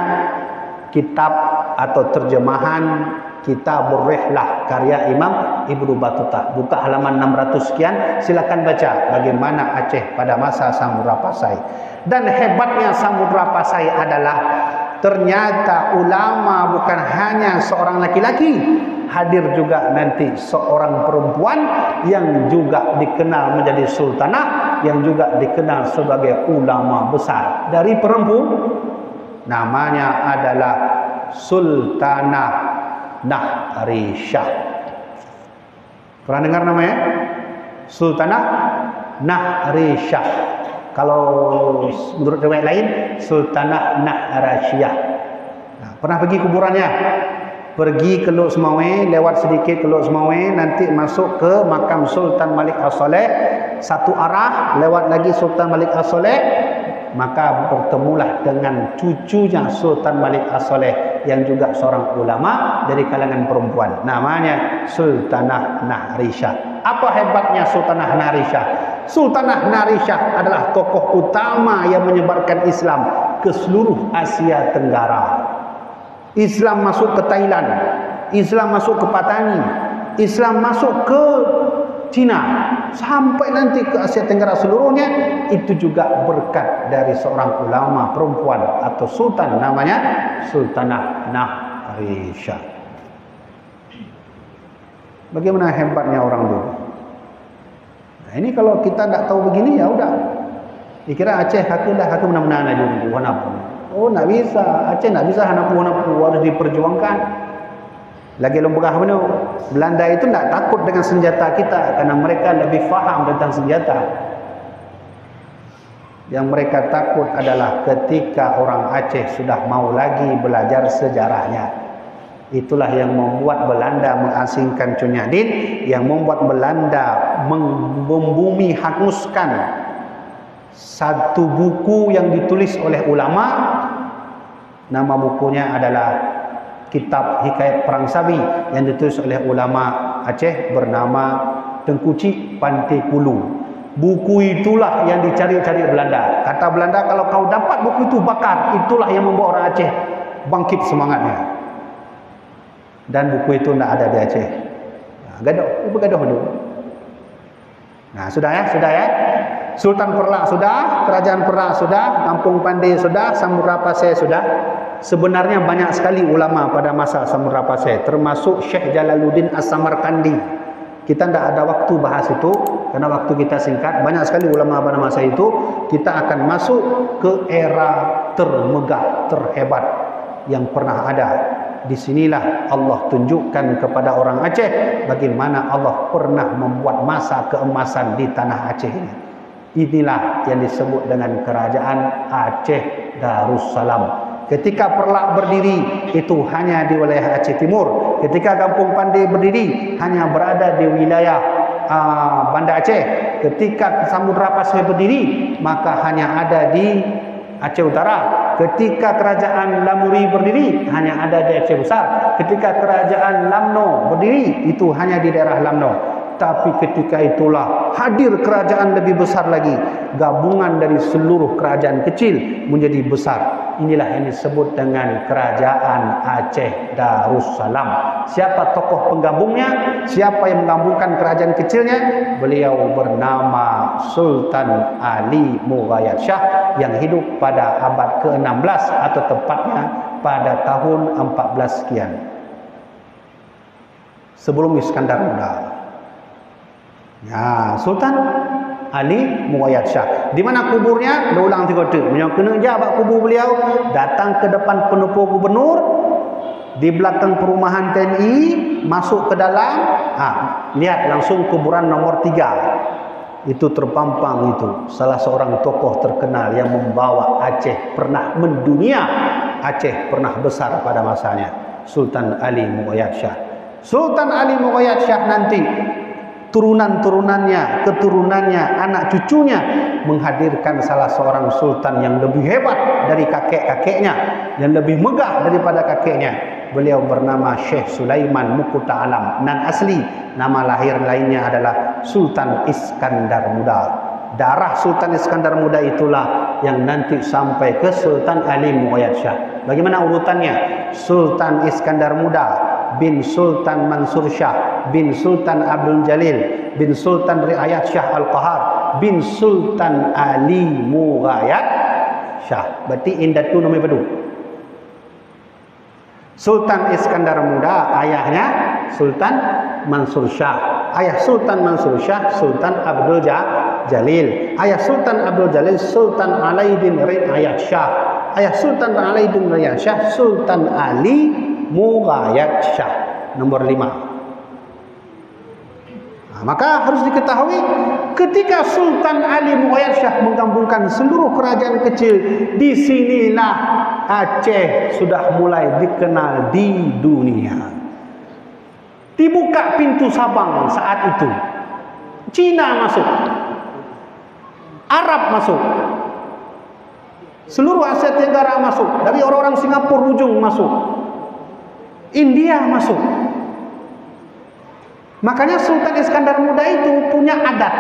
[SPEAKER 1] kitab atau terjemahan Kitabur Rihlah karya Imam Ibnu Battutah. Buka halaman 600 sekian. Silakan baca bagaimana Aceh pada masa Samudra Pasai. Dan hebatnya Samudra Pasai adalah ternyata ulama bukan hanya seorang laki-laki, hadir juga nanti seorang perempuan yang juga dikenal menjadi sultanah, yang juga dikenal sebagai ulama besar dari perempuan. Namanya adalah Sultanah Nahrisyah. Pernah dengar namanya? Sultanah Nahrisyah. Kalau menurut riwayat lain, Sultanah Nahrasyah. Nah, pernah pergi kuburannya? Pergi ke Lok Semawe, lewat sedikit ke Lok Semawe, nanti masuk ke makam Sultan Malik As-Saleh, satu arah, lewat lagi Sultan Malik As-Saleh, maka bertemulah dengan cucunya Sultan Malik As-Saleh yang juga seorang ulama dari kalangan perempuan. Namanya Sultanah Nahrisyah. Apa hebatnya Sultanah Nahrisyah? Sultanah Nahrisyah adalah tokoh utama yang menyebarkan Islam ke seluruh Asia Tenggara. Islam masuk ke Thailand, Islam masuk ke Patani, Islam masuk ke Cina, sampai nanti ke Asia Tenggara seluruhnya. Itu juga berkat dari seorang ulama perempuan atau sultan, namanya Sultanah Nahrisyah. Bagaimana hebatnya orang dulu. Nah, ini kalau kita tidak tahu begini, ya udah dikira Aceh haku benar-benar aja warna pun. Oh, nak bisa. Aceh nak bisa hanapu harus diperjuangkan. Lagi lembagah benar. Belanda itu tak takut dengan senjata kita karena mereka lebih faham tentang senjata. Yang mereka takut adalah ketika orang Aceh sudah mau lagi belajar sejarahnya. Itulah yang membuat Belanda mengasingkan Cunyadin, yang membuat Belanda membumi hanguskan satu buku yang ditulis oleh ulama. Nama bukunya adalah Kitab Hikayat Perang Sabi yang ditulis oleh ulama Aceh bernama Tengku Cik Pantai Kulu. Buku itulah yang dicari-cari Belanda. Kata Belanda, kalau kau dapat buku itu bakar. Itulah yang membuat orang Aceh bangkit semangatnya. Dan buku itu tidak ada di Aceh. Gaduh dulu. Nah, sudah ya. Sultan Perlak sudah, Kerajaan Perlak sudah, Kampung Pandai sudah, Samudra Pasai sudah. Sebenarnya banyak sekali ulama pada masa Samudra Pasir, termasuk Syekh Jalaluddin As-Samarkandi. Kita tidak ada waktu bahas itu karena waktu kita singkat. Banyak sekali ulama pada masa itu. Kita akan masuk ke era termegah, terhebat yang pernah ada. Disinilah Allah tunjukkan kepada orang Aceh bagaimana Allah pernah membuat masa keemasan di tanah Aceh ini. Inilah yang disebut dengan kerajaan Aceh Darussalam. Ketika Perlak berdiri, itu hanya di wilayah Aceh Timur. Ketika Kampung Pandai berdiri, hanya berada di wilayah Banda Aceh. Ketika Samudra Pasir berdiri, maka hanya ada di Aceh Utara. Ketika kerajaan Lamuri berdiri, hanya ada di Aceh Besar. Ketika kerajaan Lamno berdiri, itu hanya di daerah Lamno. Tapi ketika itulah hadir kerajaan lebih besar lagi, gabungan dari seluruh kerajaan kecil menjadi besar. Inilah yang disebut dengan kerajaan Aceh Darussalam. Siapa tokoh penggabungnya? Siapa yang menggabungkan kerajaan kecilnya? Beliau bernama Sultan Ali Mughayat Shah yang hidup pada abad ke-16 atau tepatnya pada tahun 14 sekian sebelum Iskandar Muda. Ya, Sultan Ali Mughayat Shah. Di mana kuburnya? Dah ulang 3 kali. Kena jawab kubur beliau, datang ke depan pendopo gubernur, di belakang perumahan TNI, masuk ke dalam, lihat langsung kuburan nomor 3. Itu terpampang itu salah seorang tokoh terkenal yang membawa Aceh pernah mendunia. Aceh pernah besar pada masanya, Sultan Ali Mughayat Shah. Sultan Ali Mughayat Shah nanti turunannya, keturunannya, anak cucunya menghadirkan salah seorang sultan yang lebih hebat dari kakek-kakeknya, yang lebih megah daripada kakeknya. Beliau bernama Syekh Sulaiman Mukuta Alam. Nan asli nama lahir lainnya adalah Sultan Iskandar Muda. Darah Sultan Iskandar Muda itulah yang nanti sampai ke Sultan Ali Mughayat Shah. Bagaimana urutannya? Sultan Iskandar Muda bin Sultan Mansur Shah bin Sultan Abdul Jalil bin Sultan Riayat Shah Al-Qahar bin Sultan Ali Mughayat Shah. Berarti indah tu nama padu. Sultan Iskandar Muda ayahnya Sultan Mansur Shah. Ayah Sultan Mansur Shah Sultan Abdul Jalil. Ayah Sultan Abdul Jalil Sultan Alaiddin Riayat Shah. Ayah Sultan Alaiddin Riayat Shah Sultan Ali Mughayat Shah. Nomor 5. Maka harus diketahui ketika Sultan Ali Mughayat Shah menggabungkan seluruh kerajaan kecil, di sinilah Aceh sudah mulai dikenal di dunia. Dibuka pintu Sabang saat itu. Cina masuk. Arab masuk. Seluruh Asia Tenggara masuk. Dari orang-orang Singapura ujung masuk. India masuk. Makanya Sultan Iskandar Muda itu punya adat.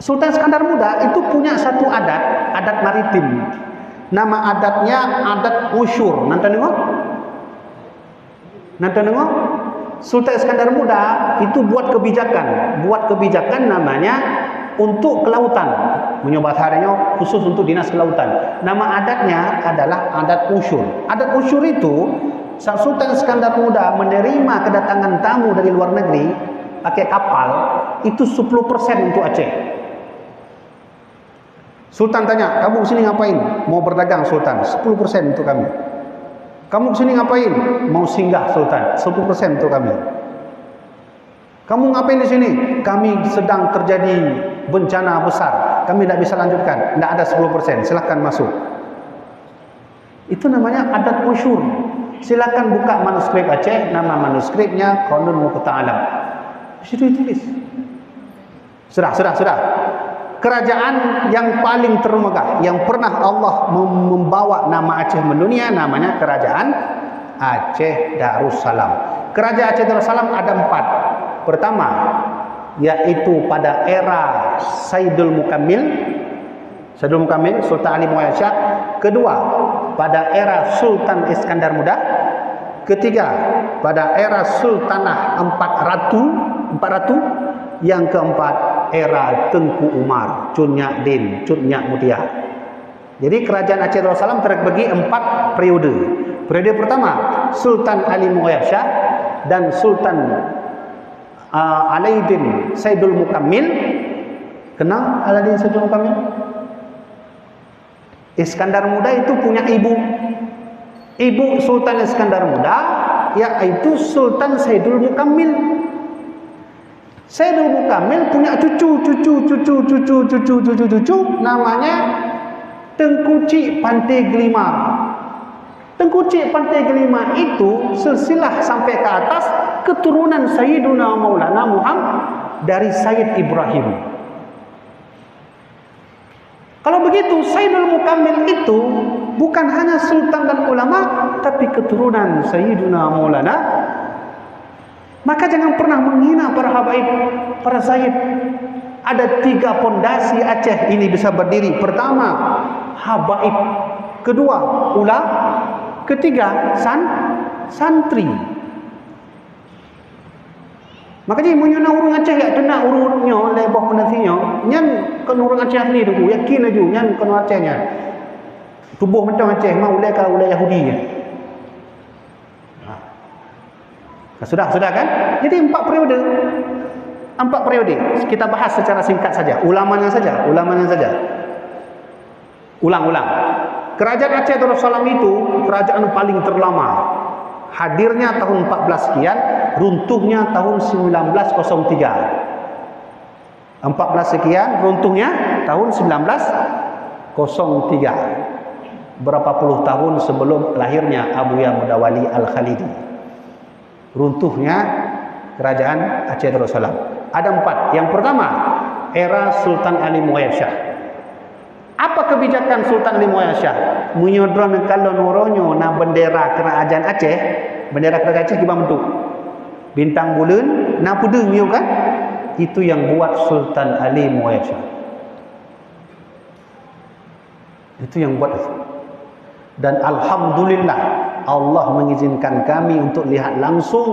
[SPEAKER 1] Sultan Iskandar Muda itu punya satu adat, adat maritim. Nama adatnya adat usyur. Nanti nengok. Sultan Iskandar Muda itu buat kebijakan namanya untuk kelautan. Menyobat harinya khusus untuk dinas kelautan. Nama adatnya adalah adat usyur. Adat usyur itu Sultan Iskandar Muda menerima kedatangan tamu dari luar negeri pakai kapal itu 10% untuk Aceh. Sultan tanya, kamu kesini ngapain? Mau berdagang Sultan, 10% untuk kami. Kamu kesini ngapain? Mau singgah Sultan, 10% untuk kami. Kamu ngapain di sini? Kami sedang terjadi bencana besar, kami tidak bisa lanjutkan, tidak ada 10%, silahkan masuk. Itu namanya adat usyur. Silakan buka manuskrip Aceh, nama manuskripnya Qanun Mukuta Alam. Di situ ditulis. Sudah. Kerajaan yang paling termegah yang pernah Allah membawa nama Aceh mendunia namanya Kerajaan Aceh Darussalam. Kerajaan Aceh Darussalam ada 4. Pertama, yaitu pada era Saidul Mukammil, Sultan Ali Mughayat Shah. Kedua, pada era Sultan Iskandar Muda. Ketiga, pada era Sultanah Empat Ratu. Yang keempat, era Tengku Umar, Cun Nyak Din, Cun Nyak Mutia. Jadi kerajaan Aceh Darussalam terbagi 4 periode. Periode pertama Sultan Ali Muayyad Shah dan Sultan Alauddin Saidul Mukammil. Kenal Alauddin Saidul Mukammil? Iskandar Muda itu punya ibu Sultan Iskandar Muda, yaitu Sultan Saidul Mukammil. Saidul Mukammil punya cucu namanya Tengkuci Pantai Gelima. Tengkuci Pantai Gelima itu silsilah sampai ke atas keturunan Sayyiduna Maulana Muhammad dari Sayyid Ibrahim. Kalau begitu, Saidul Mukammil itu bukan hanya sultan dan ulama, tapi keturunan Sayyiduna Maulana. Maka jangan pernah menghina para habaib, para sayyid. Ada 3 pondasi Aceh ini bisa berdiri. Pertama, habaib. Kedua, ketiga, santri. Makanya menyuna urung Aceh ya kena urungnya lebah penasinya. Nyan kan urung Aceh asli tu yakin aja nyan kan Acehnya. Tubuh macam Aceh mau ulai ka ulai Yahudi ya. Sudah kan? Jadi 4 periode. 4 periode. Kita bahas secara singkat saja. Ulamanya saja. Ulang. Kerajaan Aceh Darussalam itu kerajaan paling terlama. Hadirnya tahun 14 sekian, runtuhnya tahun 1903. 14 sekian, runtuhnya tahun 1903. Berapa puluh tahun sebelum lahirnya Abuya Mudawali Al-Khalidi. Runtuhnya kerajaan Aceh Darussalam. Ada 4. Yang pertama, era Sultan Ali Muayyad Shah. Apa kebijakan Sultan Ali Muayyad Shah? Menyodron kalau nuronyo na bendera kerajaan Aceh, bendera kerajaan Aceh gimana bentuk? Bintang bulan, na pudung yo kan? Itu yang buat Sultan Ali Muayyad Shah. Itu yang buat. Dan alhamdulillah Allah mengizinkan kami untuk lihat langsung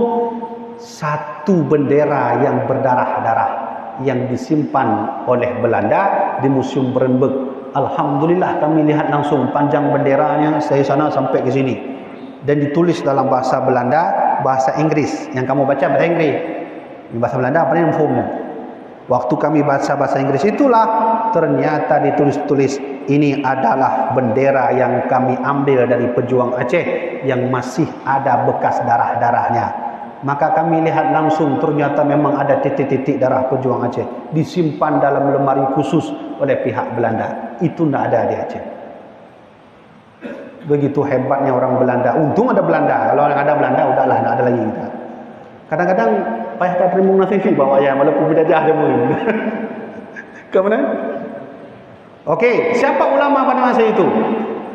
[SPEAKER 1] satu bendera yang berdarah-darah yang disimpan oleh Belanda di Museum Berenberg. Alhamdulillah kami lihat langsung panjang benderanya dari sana sampai ke sini. Dan ditulis dalam bahasa Belanda, bahasa Inggris. Yang kamu baca bahasa Inggris. Bahasa Belanda apa yang formnya? Waktu kami baca bahasa Inggris itulah ternyata ditulis-tulis ini adalah bendera yang kami ambil dari pejuang Aceh yang masih ada bekas darah-darahnya. Maka kami lihat langsung ternyata memang ada titik-titik darah pejuang Aceh disimpan dalam lemari khusus oleh pihak Belanda. Itu tidak ada di Aceh. Begitu hebatnya orang Belanda. Untung ada Belanda. Kalau ada Belanda udahlah tidak ada lagi kita. Kadang-kadang payah tak terima nasi bawa ya walaupun bidajah dia mungkin. Kemana? Okey, siapa ulama pada masa itu?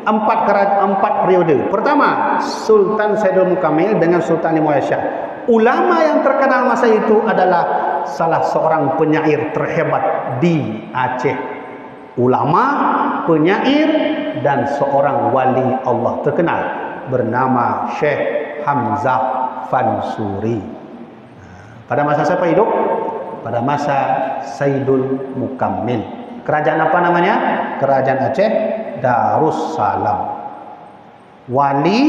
[SPEAKER 1] 4 periode. Pertama, Sultan Saidul Mukammil dengan Sultan Ali Muayyad Shah. Ulama yang terkenal masa itu adalah salah seorang penyair terhebat di Aceh. Ulama, penyair dan seorang wali Allah terkenal bernama Syekh Hamzah Fansuri. Pada masa siapa hidup? Pada masa Saidul Mukammil. Kerajaan apa namanya? Kerajaan Aceh Darussalam. Wali,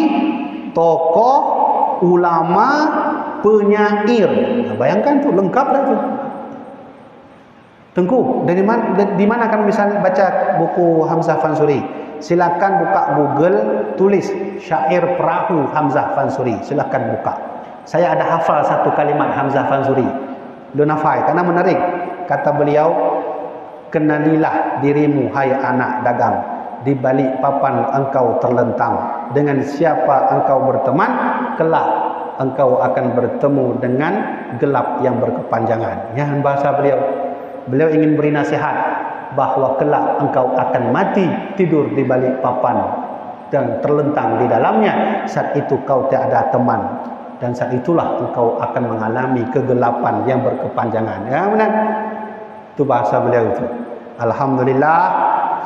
[SPEAKER 1] tokoh, ulama, penyair. Nah, bayangkan tuh lengkap dah tuh. Tengku, di mana kamu bisa baca buku Hamzah Fansuri? Silakan buka Google, tulis syair perahu Hamzah Fansuri. Silakan buka. Saya ada hafal satu kalimat Hamzah Fansuri. Lunafai karena menarik. Kata beliau, kenalilah dirimu hai anak dagang, di balik papan engkau terlentang. Dengan siapa engkau berteman, kelak engkau akan bertemu dengan gelap yang berkepanjangan. Ya, bahasa beliau. Beliau ingin beri nasihat bahawa kelak engkau akan mati tidur di balik papan dan terlentang di dalamnya. Saat itu kau tiada teman dan saat itulah engkau akan mengalami kegelapan yang berkepanjangan. Ya, benar. Itu bahasa beliau itu. Alhamdulillah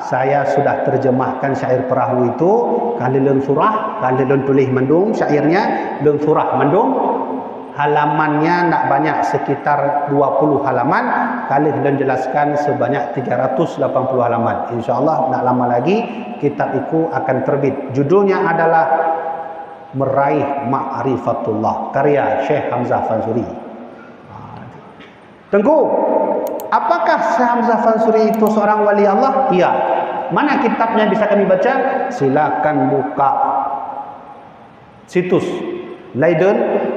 [SPEAKER 1] saya sudah terjemahkan syair perahu itu. Kali leun surah, kali leun tulis mendung syairnya, leun surah mendung. Halamannya nak banyak, sekitar 20 halaman. Kali dan jelaskan sebanyak 380 halaman. InsyaAllah nak lama lagi kitab itu akan terbit. Judulnya adalah Meraih Ma'rifatullah, karya Syekh Hamzah Fansuri. Tengku, apakah Syekh Hamzah Fansuri itu seorang wali Allah? Iya. Mana kitabnya bisa kami baca? Silakan buka situs Leiden,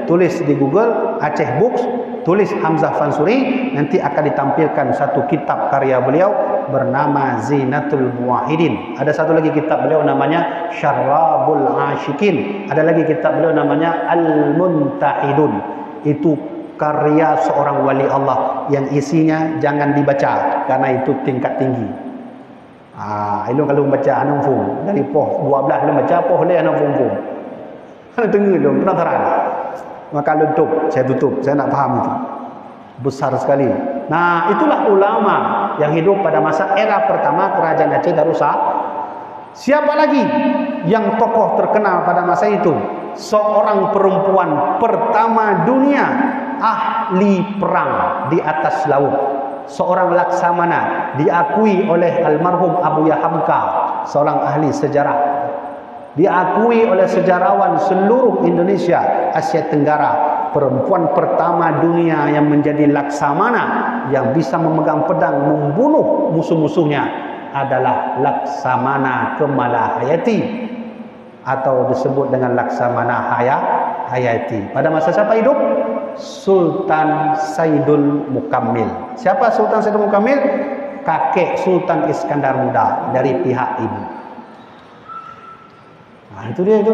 [SPEAKER 1] tulis di Google Aceh Books, tulis Hamzah Fansuri, nanti akan ditampilkan satu kitab karya beliau bernama Zinatul Muwahhidin. Ada satu lagi kitab beliau namanya Syarabul Ashikin. Ada lagi kitab beliau namanya Al-Muntahidun. Itu karya seorang wali Allah yang isinya jangan dibaca karena itu tingkat tinggi. Itu kalau membaca anong fung dari poh 12 lu baca poh le anong fung. Ana dengar dong penasaran. Maka tutup, saya tutup. Saya nak faham itu. Besar sekali. Nah, itulah ulama yang hidup pada masa era pertama Kerajaan Aceh Darussalam. Siapa lagi yang tokoh terkenal pada masa itu? Seorang perempuan pertama dunia, ahli perang di atas laut. Seorang laksamana, diakui oleh almarhum Abu Yahamka, seorang ahli sejarah. Diakui oleh sejarawan seluruh Indonesia, Asia Tenggara. Perempuan pertama dunia yang menjadi laksamana, yang bisa memegang pedang membunuh musuh-musuhnya adalah Laksamana Kemala Hayati, atau disebut dengan Laksamana Hayati. Pada masa siapa hidup? Sultan Saidul Mukammil. Siapa Sultan Saidul Mukammil? Kakek Sultan Iskandar Muda dari pihak ibu. Nah, itu dia itu.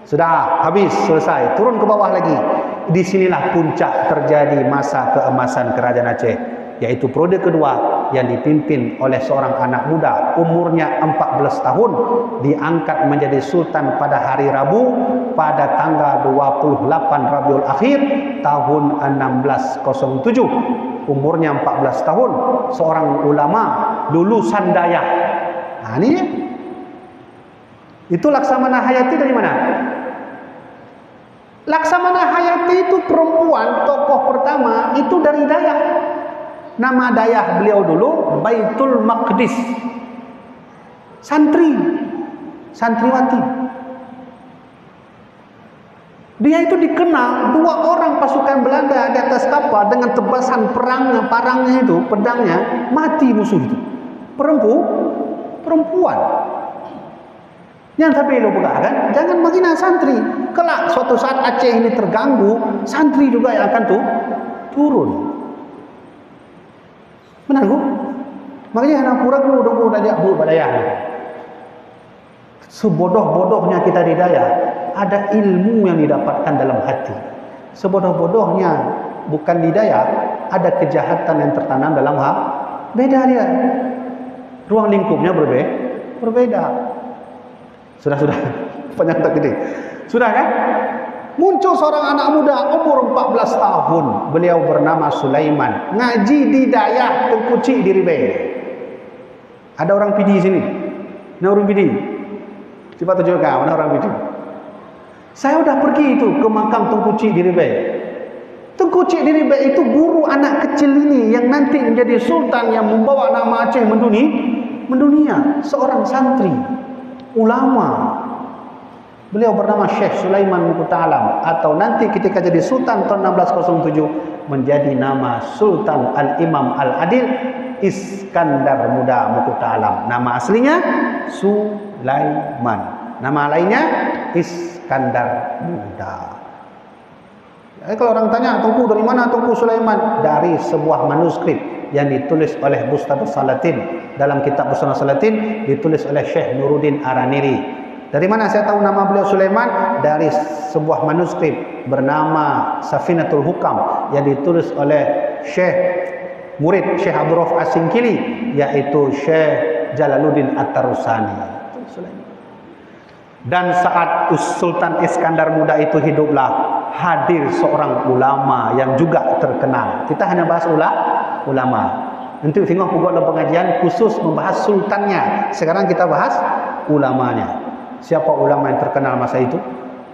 [SPEAKER 1] Sudah habis, selesai. Turun ke bawah lagi. Di sinilah puncak terjadi masa keemasan Kerajaan Aceh, yaitu periode kedua yang dipimpin oleh seorang anak muda, umurnya 14 tahun, diangkat menjadi sultan pada hari Rabu pada tanggal 28 Rabiul Akhir tahun 1607. Umurnya 14 tahun, seorang ulama lulusan Dayah. Nah, ini ya. Itu Laksamana Hayati dari mana? Laksamana Hayati itu perempuan tokoh pertama itu dari Dayah. Nama Dayah beliau dulu Baitul Maqdis. Santriwati. Dia itu dikenal, dua orang pasukan Belanda di atas kapal dengan tebasan parangnya itu, pedangnya, mati musuh itu. Perempuan. Yang tapi lo buka kan, jangan menghina santri. Kelak suatu saat Aceh ini terganggu, santri juga yang akan turun. Benar bu? Makanya anak kurang lu dong udah bu badaya. Sebodoh-bodohnya kita di daya, ada ilmu yang didapatkan dalam hati. Sebodoh-bodohnya bukan di daya, ada kejahatan yang tertanam dalam hati. Beda dia. Ruang lingkupnya berbeda. Sudah panjang tak gede. Sudah kan? Muncul seorang anak muda umur 14 tahun. Beliau bernama Sulaiman. Ngaji di Dayah Tengkucik di Ribe. Ada orang Pidi sini. Mana orang Pidi? Coba tunjukkan mana orang Pidi. Saya sudah pergi itu ke makam Tengkucik di Ribe. Tengkucik di Ribe itu guru anak kecil ini yang nanti menjadi sultan yang membawa nama Aceh mendunia. Seorang santri, ulama. Beliau bernama Syekh Sulaiman Mukuta'alam, atau nanti ketika jadi sultan tahun 1607 menjadi nama Sultan Al-Imam Al-Adil Iskandar Muda Mukuta'alam. Nama aslinya Sulaiman, nama lainnya Iskandar Muda. Kalau orang tanya, Tengku dari mana Tengku Sulaiman? Dari sebuah manuskrip yang ditulis oleh Bustadus Salatin. Dalam kitab Bustadus Salatin ditulis oleh Syekh Nuruddin Araniri. Dari mana saya tahu nama beliau Sulaiman? Dari sebuah manuskrip bernama Safinatul Hukam yang ditulis oleh murid Syekh Abdul Rauf As-Singkili, yaitu Syekh Jalaluddin At-Tarusani. Dan saat Sultan Iskandar Muda itu hiduplah, hadir seorang ulama yang juga terkenal. Kita hanya bahas ulama. Nanti tengok pukul dalam pengajian khusus membahas sultannya. Sekarang kita bahas ulamanya. Siapa ulama yang terkenal masa itu?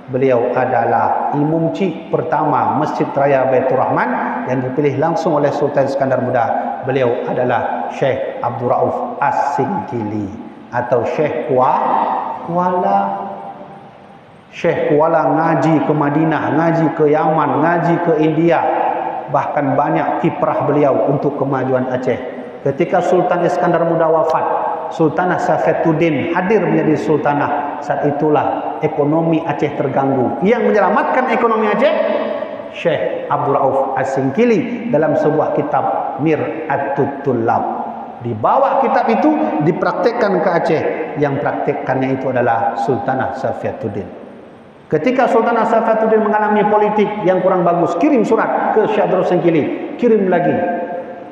[SPEAKER 1] Beliau adalah imam cik pertama Masjid Raya Baitur Rahman yang dipilih langsung oleh Sultan Iskandar Muda. Beliau adalah Syekh Abdul Rauf As-Singkili atau Syekh Kuala. Syekh Kuala ngaji ke Madinah, ngaji ke Yaman, ngaji ke India. Bahkan banyak kiprah beliau untuk kemajuan Aceh. Ketika Sultan Iskandar Muda wafat, Sultanah Safetuddin hadir menjadi sultanah. Saat itulah ekonomi Aceh terganggu. Yang menyelamatkan ekonomi Aceh, Syekh Abdul Rauf As-Singkili dalam sebuah kitab Mir'atut Tullab. Dibawa kitab itu dipraktekkan ke Aceh. Yang praktekkannya itu adalah Sultanah Safetuddin. Ketika Sultanah Safetuddin mengalami politik yang kurang bagus, kirim surat ke Syekh Abdul Rauf As-Singkili, kirim lagi.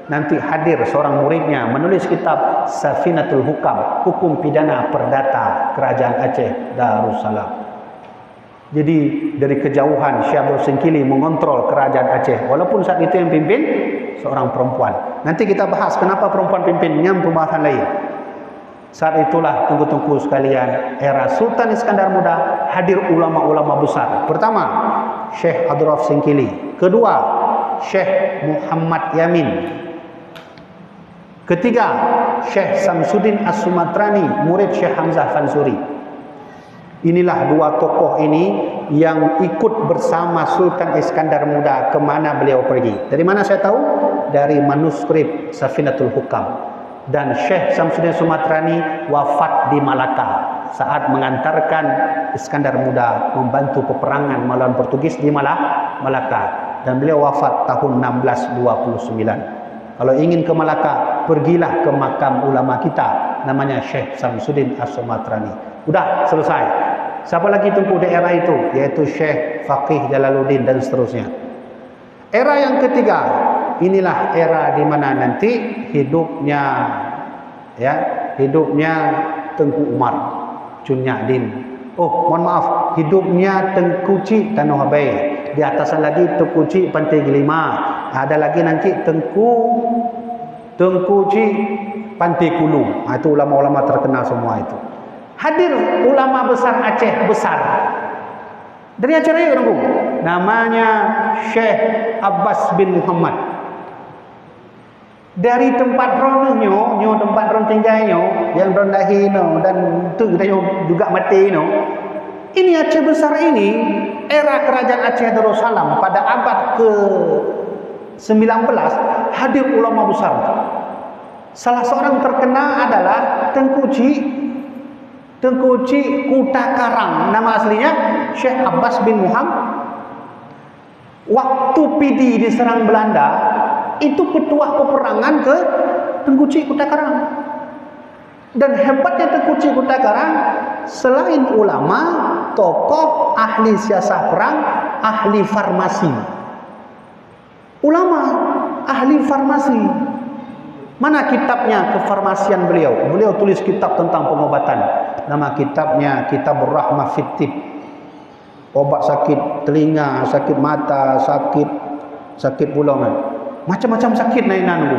[SPEAKER 1] Nanti hadir seorang muridnya menulis kitab Safinatul Hukam, hukum pidana perdata Kerajaan Aceh Darussalam. Jadi dari kejauhan Syekh Abdul Rauf Singkili mengontrol Kerajaan Aceh, walaupun saat itu yang pimpin seorang perempuan. Nanti kita bahas kenapa perempuan pimpin, yang pembahasan lain. Saat itulah tunggu-tunggu sekalian, era Sultan Iskandar Muda, hadir ulama-ulama besar. Pertama, Syekh Abdul Rauf Singkili. Kedua, Syekh Muhammad Yamin. Ketiga, Syekh Samsuddin As-Sumatrani, murid Syekh Hamzah Fansuri. Inilah dua tokoh ini yang ikut bersama Sultan Iskandar Muda kemana beliau pergi. Dari mana saya tahu? Dari manuskrip Safinatul Hukam. Dan Syekh Samsuddin Sumatrani wafat di Malaka saat mengantarkan Iskandar Muda membantu peperangan melawan Portugis di Malaka. Dan beliau wafat tahun 1629. Kalau ingin ke Malaka, pergilah ke makam ulama kita, namanya Syekh Samsuddin As-Sumatrani. Udah selesai. Siapa lagi tunggu di era itu? Yaitu Syekh Faqih Jalaluddin dan seterusnya. Era yang ketiga, inilah era di mana nanti hidupnya Tengku Umar Cunyadin. Oh, mohon maaf, hidupnya Tengku Cik Tanuh Abai. Di atasnya lagi Tengku Cik Pantai Gelima. Ada lagi nanti Tengku Cik Pantai Kulu. Itu ulama-ulama terkenal semua itu. Hadir ulama besar Aceh besar. Dari acara itu namanya Syekh Abbas bin Muhammad. Dari tempat rononyo, tempat ron tinggalnya yang rendahi dan tu juga mati Ini Aceh besar ini era kerajaan Aceh Darussalam pada abad ke-19 hadir ulama besar. Salah seorang terkenal adalah Tengku Cik Kuta Karang, nama aslinya Syekh Abbas bin Muhammad. Waktu PD diserang Belanda, itu ketua peperangan ke Tengku Cik Kuta Karang. Dan hebatnya Tengku Cik Kuta Karang, selain ulama, tokoh, ahli siasat perang, ahli farmasi. Ulama, ahli farmasi. Mana kitabnya kefarmasian beliau? Beliau tulis kitab tentang pengobatan. Nama kitabnya Kitabur Rahmah Fit Tib. Obat sakit telinga, sakit mata, sakit pulangan. Macam-macam sakit nainan tu.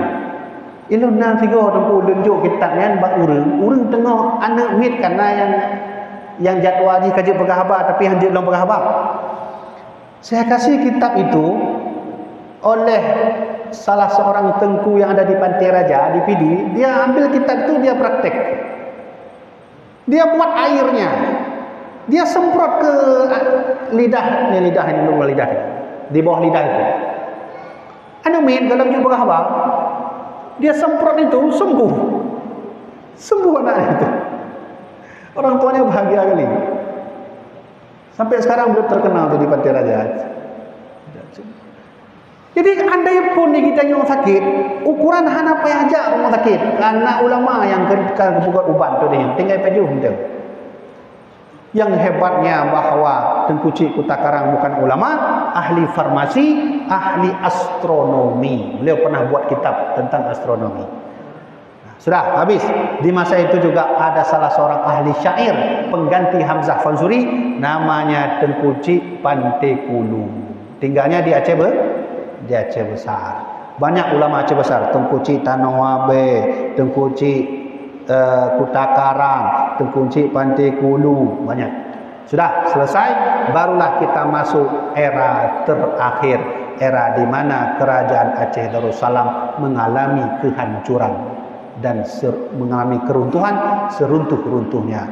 [SPEAKER 1] Ilun nang tiga tempu tunjuk kitabnya bak urang tengah anak mit karena yang jadual di kaji pegahaba tapi hanjit long pegahaba. Saya kasih kitab itu oleh salah seorang tengku yang ada di Pantai Raja di PD. Dia ambil kitab itu, dia praktek. Dia buat airnya, dia semprot ke lidah ini di bawah lidah itu. Anu min dalam jubah apa? Dia semprot itu sembuh anak itu. Orang tuanya bahagia kali. Sampai sekarang belum terkenal tuh di Pantai Raja. Jadi andai pun kita yang sakit, ukuran hana payah aja rumah sakit. Karena ulama yang kebuat uban tu dia, tinggal pejuh tu. Yang hebatnya bahawa Tengku Cik Kuta Karang bukan ulama, ahli farmasi, ahli astronomi. Beliau pernah buat kitab tentang astronomi. Sudah habis. Di masa itu juga ada salah seorang ahli syair pengganti Hamzah Fansuri, namanya Tengku Cik Pantai Kulu. Tinggalnya di Aceh besar. Banyak ulama Aceh besar, Tengku Cik Tanuh Abai, Tengku Cik Kuta Karang, Tengku Cik Pantai Kulu, banyak. Sudah selesai, barulah kita masuk era terakhir, era di mana kerajaan Aceh Darussalam mengalami kehancuran dan mengalami keruntuhan seruntuh-runtuhnya.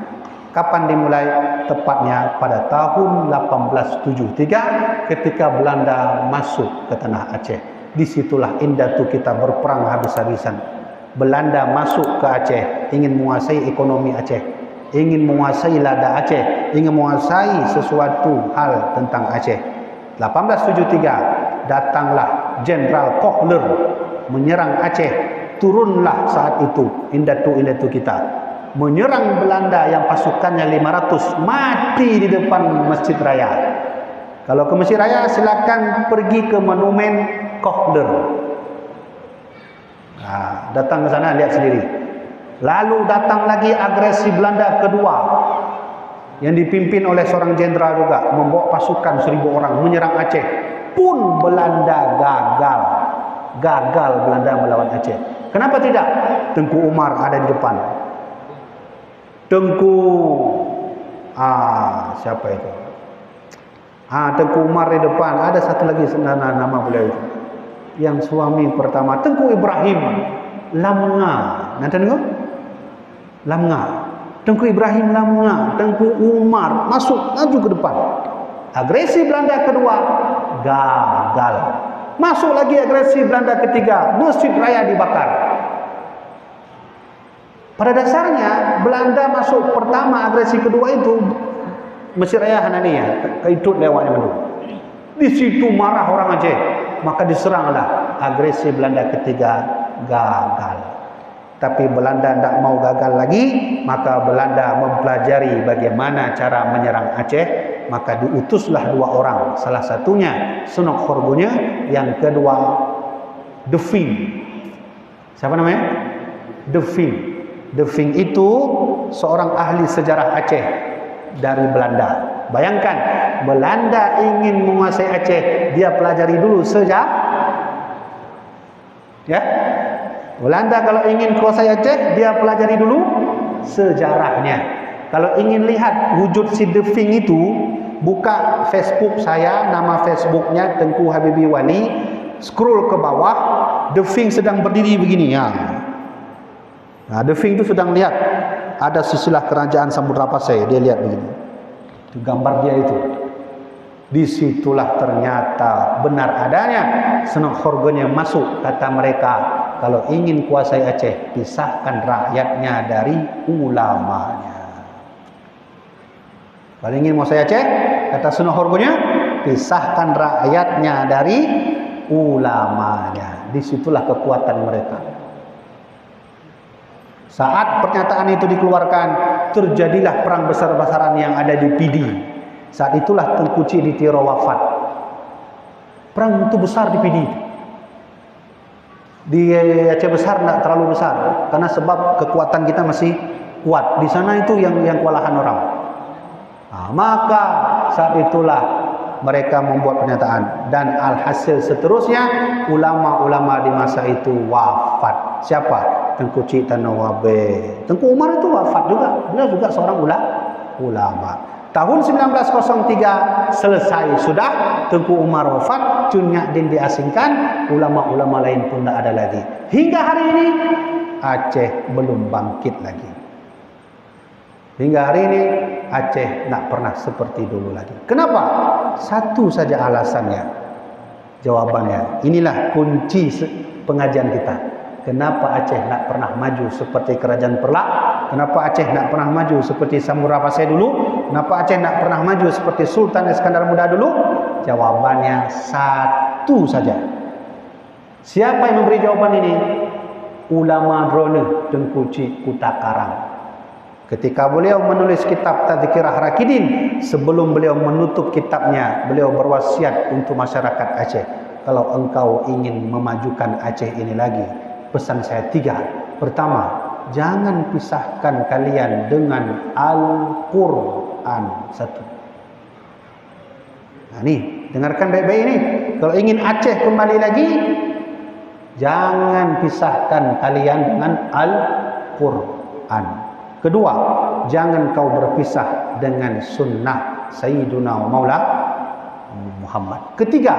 [SPEAKER 1] Kapan dimulai? Tepatnya pada tahun 1873 ketika Belanda masuk ke tanah Aceh. Disitulah Indatu kita berperang habis-habisan. Belanda masuk ke Aceh, ingin menguasai ekonomi Aceh, ingin menguasai lada Aceh, ingin menguasai sesuatu hal tentang Aceh. 1873 datanglah Jenderal Kohler menyerang Aceh. Turunlah saat itu Indatu kita menyerang Belanda yang pasukannya 500, mati di depan Masjid Raya. Kalau ke Masjid Raya silakan pergi ke Monumen Kohler. Datang ke sana lihat sendiri. Lalu datang lagi agresi Belanda kedua yang dipimpin oleh seorang jenderal juga, membawa pasukan 1000 orang menyerang Aceh. Pun Belanda gagal Belanda melawan Aceh. Kenapa tidak? Tengku Umar ada di depan. Siapa itu? Tengku Umar di depan. Ada satu lagi nama beliau itu, yang suami pertama, Tengku Ibrahim Lamnga. Nanti tengok Lamnga, Tengku Ibrahim Lamnga, Tengku Umar masuk maju ke depan. Agresi Belanda kedua gagal. Masuk lagi agresi Belanda ketiga, Masjid Raya dibakar. Pada dasarnya Belanda masuk pertama, agresi kedua itu Masjid Raya Hananiyah, keitut lewatnya dulu. Di situ marah orang Aceh, maka diseranglah. Agresi Belanda ketiga gagal. Tapi Belanda tidak mau gagal lagi, maka Belanda mempelajari bagaimana cara menyerang Aceh, maka diutuslah 2 orang, salah satunya Sunok Horgonya, yang kedua De Ving. Siapa namanya? De Ving. De Ving itu seorang ahli sejarah Aceh dari Belanda. Bayangkan, Belanda ingin menguasai Aceh, dia pelajari dulu sejarah. Ya, Belanda kalau ingin kuasai Aceh, dia pelajari dulu sejarahnya. Kalau ingin lihat wujud si De Ving itu, buka Facebook saya, nama Facebooknya Tengku Habibi Wali, scroll ke bawah, De Ving sedang berdiri begini ya. De Ving itu sedang lihat ada silsilah kerajaan Samudra Pasai, dia lihat begini. Itu gambar dia itu. Disitulah ternyata benar adanya Sunok Horgonya masuk. Kata mereka, kalau ingin kuasai Aceh, pisahkan rakyatnya dari ulamanya. Kalau ingin menguasai Aceh, kata Sunok Horgonya, pisahkan rakyatnya dari ulamanya. Disitulah kekuatan mereka. Saat pernyataan itu dikeluarkan, terjadilah perang besar-besaran yang ada di Pidi. Saat itulah Tengku Cik Ditiro wafat. Perang itu besar di Pidi. Di Aceh besar tidak terlalu besar, karena sebab kekuatan kita masih kuat. Di sana itu yang kewalahan orang. Maka saat itulah mereka membuat pernyataan, dan alhasil seterusnya ulama-ulama di masa itu wafat. Siapa? Tengku Cik Tanawabe. Tengku Umar itu wafat juga. Beliau juga seorang ulama. Tahun 1903 selesai sudah, Tengku Umar wafat, Cun Nyak Din diasingkan, ulama-ulama lain pun tidak ada lagi. Hingga hari ini Aceh belum bangkit lagi. Hingga hari ini Aceh tidak pernah seperti dulu lagi. Kenapa? Satu saja alasannya, jawabannya. Inilah kunci pengajian kita. Kenapa Aceh tidak pernah maju seperti Kerajaan Perlak? Kenapa Aceh tidak pernah maju seperti Samudra Pasai dulu? Kenapa Aceh tidak pernah maju seperti Sultan Iskandar Muda dulu? Jawabannya satu saja. Siapa yang memberi jawaban ini? Ulama drone Tengku Cik Kutakarang. Ketika beliau menulis kitab Tadhkirah Rakidin, sebelum beliau menutup kitabnya, beliau berwasiat untuk masyarakat Aceh. Kalau engkau ingin memajukan Aceh ini lagi, pesan saya 3. Pertama, jangan pisahkan kalian dengan Al-Quran. 1. Nah, ini dengarkan baik-baik ini. Kalau ingin Aceh kembali lagi, jangan pisahkan kalian dengan Al-Quran. Kedua, jangan kau berpisah dengan sunnah Sayyiduna Maula Muhammad. Ketiga,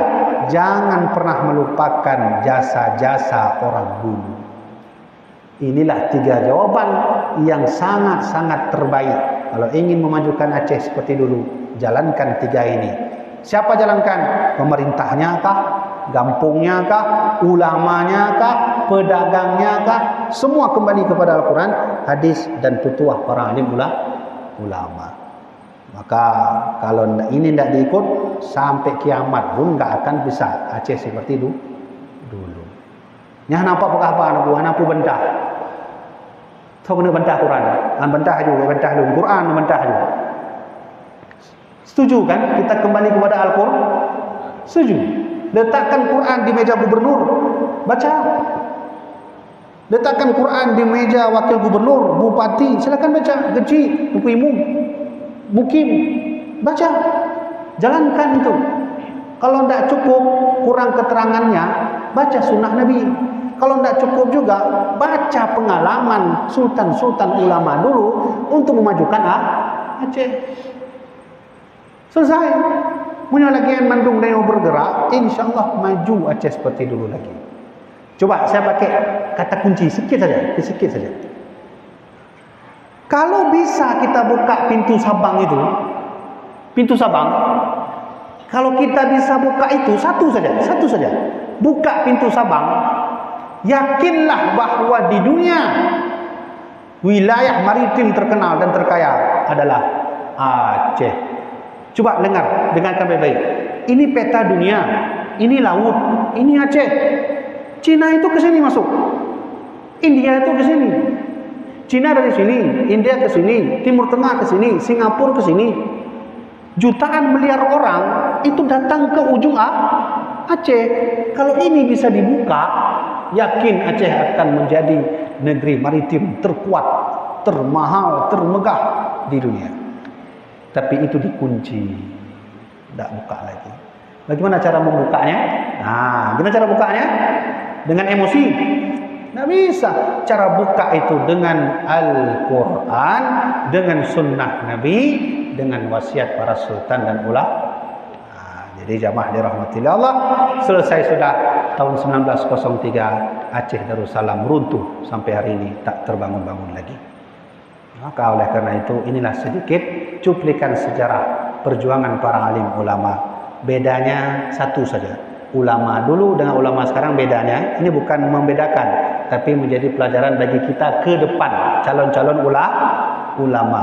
[SPEAKER 1] jangan pernah melupakan jasa-jasa orang dulu. Inilah 3 jawaban yang sangat-sangat terbaik. Kalau ingin memajukan Aceh seperti dulu, jalankan 3 ini. Siapa jalankan? Pemerintahnya kah? Gampungnya kah? Ulamanya kah? Pedagangnya kah? Semua kembali kepada Al-Quran, hadis dan petuah para alim ulama. Maka kalau ini tidak diikut, sampai kiamat pun tidak akan bisa Aceh seperti dulu. Nyah nampak apa anak bentah. Tahu kena bentah Quran. Bentah juga, bentah dulu. Quran bentah juga. Setuju kan kita kembali kepada Al-Quran? Setuju. Letakkan Quran di meja gubernur, baca. Letakkan Quran di meja wakil gubernur, bupati, silakan baca. Gaji, buku imum, mukim, baca. Jalankan itu. Kalau tidak cukup, kurang keterangannya, baca sunnah Nabi. Kalau tidak cukup juga, baca pengalaman sultan-sultan ulama dulu untuk memajukan Aceh. Selesai. Punya lagi yang Bandung dan yang bergerak, insyaAllah maju Aceh seperti dulu lagi. Coba saya pakai kata kunci sikit saja. Kalau bisa kita buka pintu Sabang itu, kalau kita bisa buka itu satu saja, buka pintu Sabang, yakinlah bahwa di dunia wilayah maritim terkenal dan terkaya adalah Aceh. Coba dengarkan baik-baik. Ini peta dunia, ini laut, ini Aceh. Cina itu ke sini masuk, India itu ke sini, Cina dari sini, India ke sini, Timur Tengah ke sini, Singapura ke sini. Jutaan miliar orang itu datang ke ujung Aceh. Kalau ini bisa dibuka, yakin Aceh akan menjadi negeri maritim terkuat, termahal, termegah di dunia. Tapi itu dikunci, tidak buka lagi. Bagaimana cara membukanya? Gimana cara bukanya? Dengan emosi? Tidak bisa. Cara buka itu dengan Al-Quran, dengan sunnah Nabi, dengan wasiat para sultan dan ulama. Jadi jamaah dirahmati Allah, selesai sudah tahun 1903, Aceh Darussalam runtuh sampai hari ini tak terbangun-bangun lagi. Maka oleh karena itu, inilah sedikit cuplikan sejarah perjuangan para alim ulama. Bedanya satu saja. Ulama dulu dengan ulama sekarang bedanya, ini bukan membedakan, tapi menjadi pelajaran bagi kita ke depan, calon-calon ulama.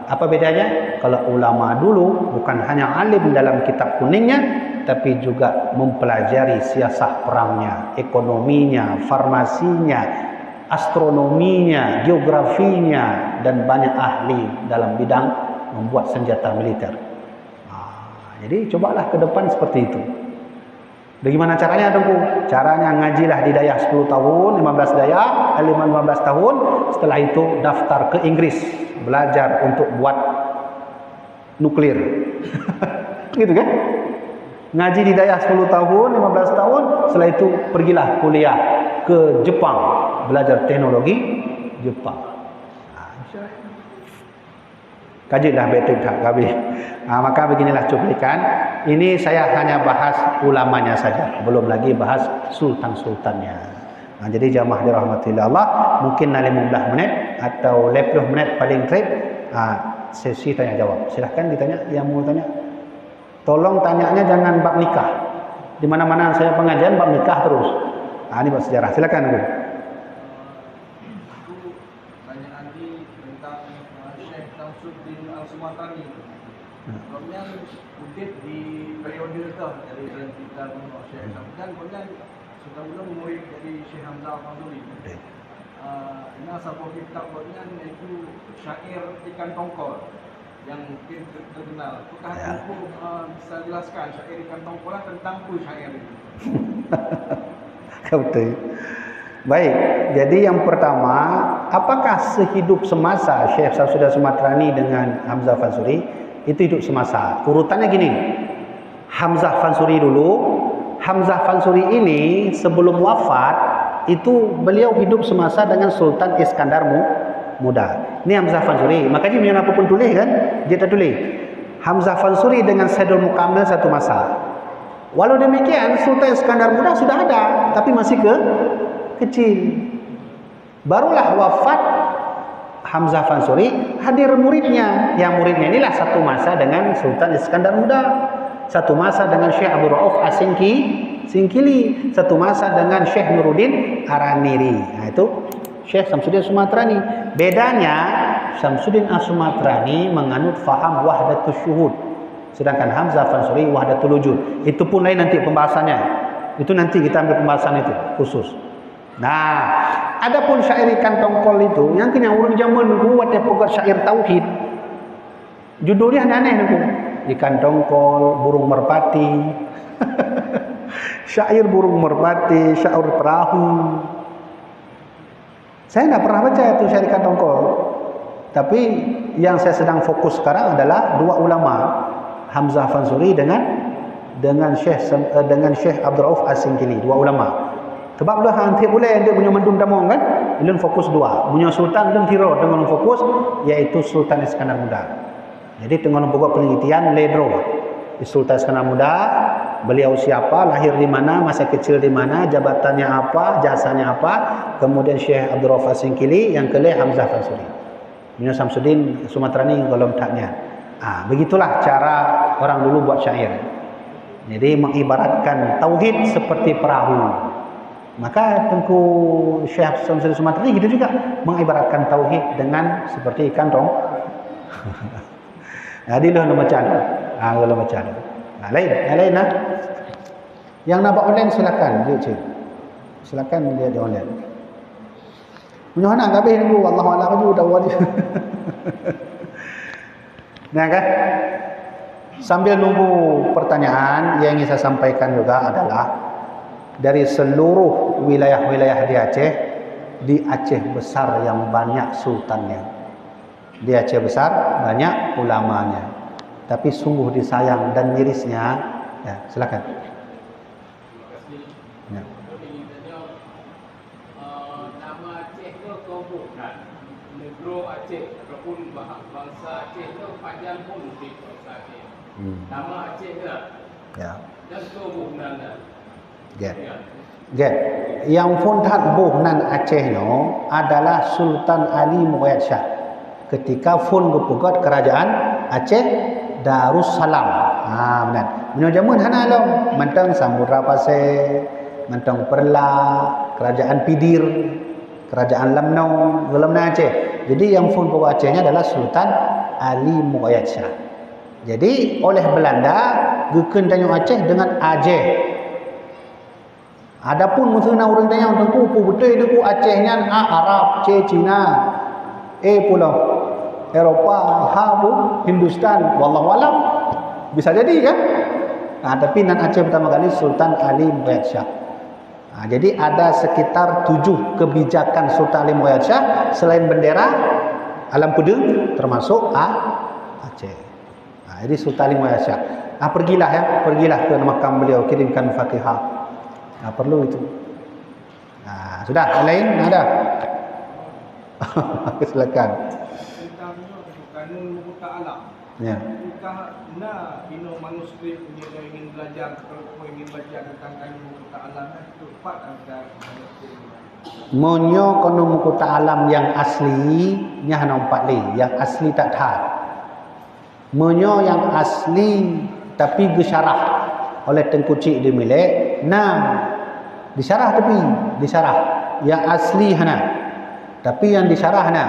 [SPEAKER 1] Apa bedanya? Kalau ulama dulu bukan hanya alim dalam kitab kuningnya, tapi juga mempelajari siasat perangnya, ekonominya, farmasinya, astronominya, geografinya, dan banyak ahli dalam bidang membuat senjata militer. Jadi cobalah ke depan seperti itu. Bagaimana caranya, Tengku? Caranya ngajilah di Dayah 10 tahun, 15 Dayah, 15 tahun. Setelah itu daftar ke Inggris, belajar untuk buat nuklir. Gitu kan? Ngaji di Dayah 10 tahun, 15 tahun, setelah itu pergilah kuliah ke Jepang, belajar teknologi Jepang. Kajilah betul tak kami. Maka beginilah cuplikan. Ini saya hanya bahas ulamanya saja, belum lagi bahas sultan-sultannya. Jadi jamaah dirahmati Allah, mungkin 15 menit atau 20 menit paling trip sesi tanya jawab. Silahkan ditanya yang mau tanya. Tolong tanyanya jangan bab nikah. Di mana-mana saya pengajian bab nikah terus. Ini bab sejarah. Silakan Bu.
[SPEAKER 2] Kemudian mungkin di periode itu dari kita mengenal Syekh Hamzah, kemudian sudah belum murid dari Syekh Hamzah Al-Fadhili. Ini sebuah kitab kemudian itu syair ikan tongkol yang mungkin terkenal. Apakah Ibu bisa jelaskan syair ikan tongkol tentang syair itu?
[SPEAKER 1] Betul. Baik, jadi yang pertama, apakah sehidup semasa Syekh Samsudin Sumatrani dengan Hamzah Fansuri? Itu hidup semasa. Urutannya gini, Hamzah Fansuri dulu. Hamzah Fansuri ini sebelum wafat, itu beliau hidup semasa dengan Sultan Iskandar Muda. Ini Hamzah Fansuri. Makanya punya apa pun tulis kan? Dia tak tulis. Hamzah Fansuri dengan Saidul Mukamil satu masa. Walau demikian Sultan Iskandar Muda sudah ada, tapi masih kecil. Barulah wafat Hamzah Fansuri, hadir muridnya. Yang muridnya inilah satu masa dengan Sultan Iskandar Muda, satu masa dengan Syekh Abdul Rauf Singkili, satu masa dengan Syekh Nuruddin Araniri. Nah itu Syekh Samsudin Sumatrani. Bedanya Samsudin As-Sumatrani menganut faham wahdatus syuhud, sedangkan Hamzah Fansuri wahdatul wujud. Itu pun lain nanti pembahasannya. Itu nanti kita ambil pembahasan itu khusus. Nah, adapun syair ikan tongkol itu yang kena urang zaman buat dia pogat syair tauhid. Judulnya aneh-aneh niku. Ikan tongkol, burung merpati. Syair burung merpati, syair perahu. Saya tidak pernah baca itu syair ikan tongkol. Tapi yang saya sedang fokus sekarang adalah dua ulama, Hamzah Fansuri dengan Syekh Abdul Rauf As-Singkili, dua ulama. Sebab lah nanti boleh dia punya mendung damong kan? Ilun fokus dua. Punya sultan dan tiro dengan fokus yaitu Sultan Iskandar Muda. Jadi dengan pokok penelitian ledro. Sultan Iskandar Muda, beliau siapa, lahir di mana, masa kecil di mana, jabatannya apa, jasanya apa. Kemudian Syekh Abdul Rauf As-Singkili, yang kelih Hamzah Fansuri. Punya Samsudin Sumatrani kalau taknya. Begitulah cara orang dulu buat syair. Jadi mengibaratkan tauhid seperti perahu. Maka Tengku Syekh Samsudin Sumatrani gitu juga mengibaratkan tauhid dengan seperti ikan tong. Jadi lo macam, lo macam. Lain nah. Yang nak buat online silakan, dia silakan dia online. Punya anak kabeh nunggu wallahu a'lam juga dah wali. Nah kan? Sambil nunggu pertanyaan yang ingin saya sampaikan juga adalah dari seluruh wilayah-wilayah di Aceh, di Aceh besar yang banyak sultannya. Di Aceh besar banyak ulamanya. Tapi sungguh disayang dan mirisnya, ya, silakan. Ya.
[SPEAKER 3] Nama Aceh itu Kobukan, negro Aceh ataupun bangsa Aceh itu panjang pun di bangsa Aceh. Nama Aceh dah. Ya. Dan Kobukan dah.
[SPEAKER 1] Get. Yang fondat Buhnan Aceh no adalah Sultan Ali Muayyad Shah. Ketika fun kepugat kerajaan Aceh Darussalam. Benar. Menyo jamun hana long, mentang Samudra Pasir, mentang Perla, kerajaan Pidir, kerajaan Lemnau, Lemna Aceh. Jadi yang fun pokok Acehnya adalah Sultan Ali Muayyad Shah. Jadi oleh Belanda geken tanyo Aceh dengan Aceh. Adapun musuna orang tanya tengku betul itu Acehnya Arab, Cina, pulau Eropah, Hindustan, wallahu alam. Bisa jadi kan? Tapi nan Aceh pertama kali Sultan Ali Muayyad Shah. Jadi ada sekitar 7 kebijakan Sultan Ali Muayyad Shah selain bendera alam pudeng termasuk Aceh. Jadi Sultan Ali Muayyad Shah. Pergilah ke makam beliau, kirimkan Fatihah. Perlu itu. Sudah, lain ada. Silakan.
[SPEAKER 2] Tentang kanun buta alam.
[SPEAKER 1] Ya.
[SPEAKER 2] Kita nak bina manuskrip punya yang ingin belajar, kalau ingin belajar tentang kanun buta alam itu tepat ada manuskrip.
[SPEAKER 1] Monyo kanun buta alam yang asli nya hana 4 li, yang asli tak tahu. Monyo yang asli tapi disyarah oleh Tengku Cik di milik disyarah yang asli hana, tapi yang disyarah hana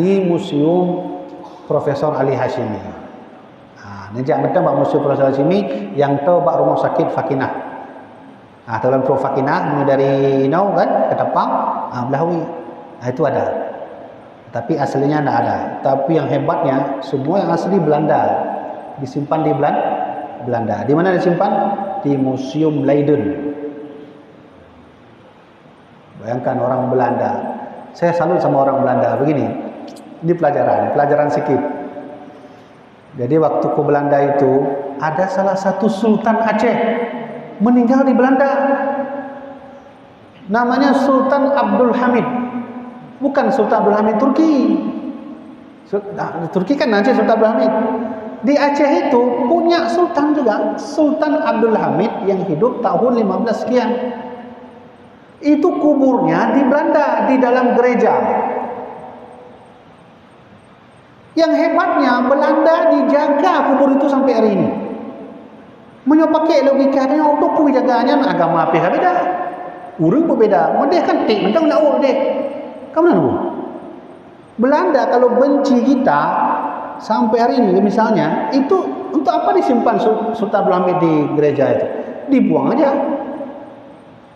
[SPEAKER 1] di Museum Profesor Ali Hashimi. Nejak betul bak Museum Profesor Hashimi yang tu bak rumah sakit Fakinah. Dalam Pro Fakinah dari Nau kan ke Tepang, Belahui. Itu ada. Tapi aslinya tidak ada. Tapi yang hebatnya semua yang asli Belanda disimpan di Belanda. Di mana disimpan? Di Museum Leiden. Bayangkan orang Belanda. Saya salut sama orang Belanda. Begini, ini pelajaran sedikit. Jadi waktu ke Belanda itu ada salah satu Sultan Aceh meninggal di Belanda. Namanya Sultan Abdul Hamid. Bukan Sultan Abdul Hamid Turki. Turki kan Aceh Sultan Abdul Hamid. Di Aceh itu punya sultan juga, Sultan Abdul Hamid yang hidup tahun 15 sekian. Itu kuburnya di Belanda, di dalam gereja. Yang hebatnya Belanda dijaga kubur itu sampai hari ini. Menyo pakai logikanya untuk penjagaannya agama apa beda. Urang berbeda. Mendeh kan tik mentang nak urang deh. Kamu nak tahu? Belanda kalau benci kita sampai hari ini misalnya, itu untuk apa disimpan Sultan Abdul Hamid di gereja itu? Dibuang aja.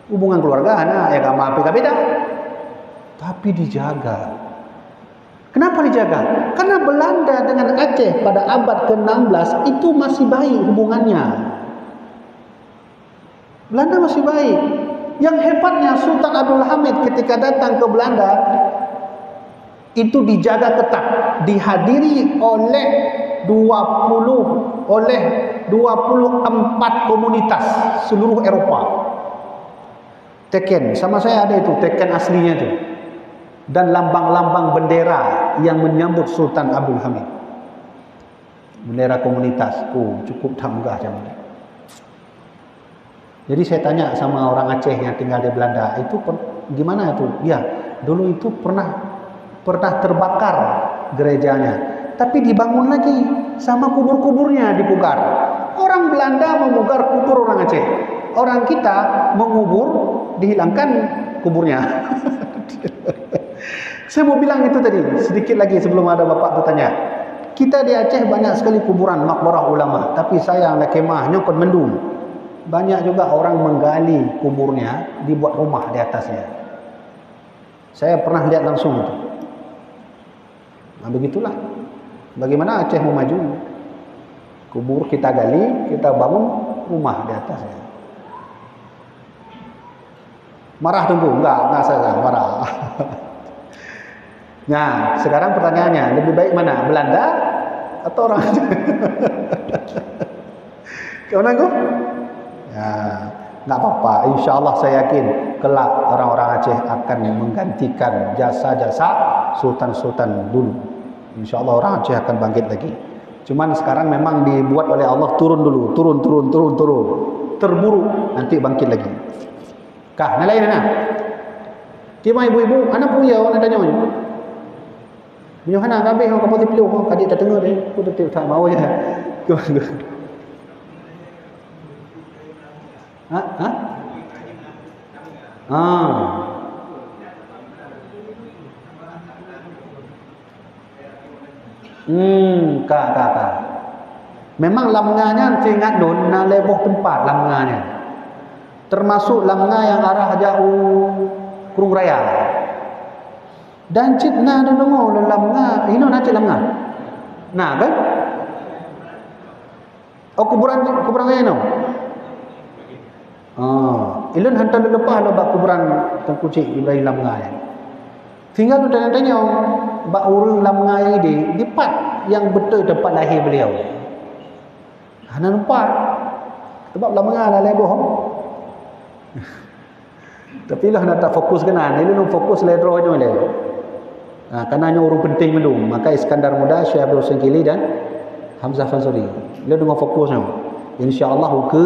[SPEAKER 1] Hubungan keluarga agama apa beda. Tapi dijaga. Kenapa dijaga? Karena Belanda dengan Aceh pada abad ke-16 itu masih baik hubungannya. Belanda masih baik. Yang hebatnya Sultan Abdul Hamid ketika datang ke Belanda itu dijaga ketat, dihadiri oleh 24 komunitas seluruh Eropa. Teken, sama saya ada itu teken aslinya itu. Dan lambang-lambang bendera yang menyambut Sultan Abdul Hamid. Bendera komunitas. Oh, cukup tanggah macam ni. Jadi saya tanya sama orang Aceh yang tinggal di Belanda, itu gimana itu? Ya, dulu itu pernah terbakar gerejanya, tapi dibangun lagi sama kubur-kuburnya dipugar. Orang Belanda memugar kubur orang Aceh. Orang kita mengubur, dihilangkan kuburnya. Saya mau bilang itu tadi, sedikit lagi sebelum ada bapak bertanya. Kita di Aceh banyak sekali kuburan makbarah ulama, tapi sayang nak kemahnya kon mendung. Banyak juga orang menggali kuburnya, dibuat rumah di atasnya. Saya pernah lihat langsung itu. Nah, begitulah. Bagaimana Aceh mau maju? Kubur kita gali, kita bangun rumah di atasnya. Marah tunggu? Enggak saya marah. Nah, sekarang pertanyaannya, lebih baik mana? Belanda atau orang Aceh? Kau nanggup? Ya, enggak apa-apa. InsyaAllah saya yakin kelak orang-orang Aceh akan menggantikan jasa-jasa sultan-sultan dulu. InsyaAllah orang Aceh akan bangkit lagi. Cuman sekarang memang dibuat oleh Allah turun dulu, turun. Terburuk, nanti bangkit lagi. Kah, nak lain nak? Cuma ibu-ibu, anak punya orang tanya macam. Punya anak habis orang kapal peluk, kadik tak tengok dia, aku tak mau je. Ha? Kak. Memang lamnganya ingat don na leboh tempat lamnganya. Termasuk lamnga yang arah jauh Kurung Raya. Dan citna dan dengar lamnga, ini nak cit lamnga. Nah kan? Oh kuburan ini. Ilun hantar lepas lah bak kuburan Tengku Cik Ibrahim Lamnga. Tinggal tu tanya-tanya bak urang Lamnga ini dipat yang betul tempat lahir beliau. Hana nampak. Sebab Lamnga lah leboh. Tapi lah nak tak fokus kena, ini nak fokus ledrohnya le. Karena orang penting mendung, maka Iskandar Muda, Syekh Abdul Husain Kili dan Hamzah Fansuri. Dia dengan fokusnya. Insya-Allah ke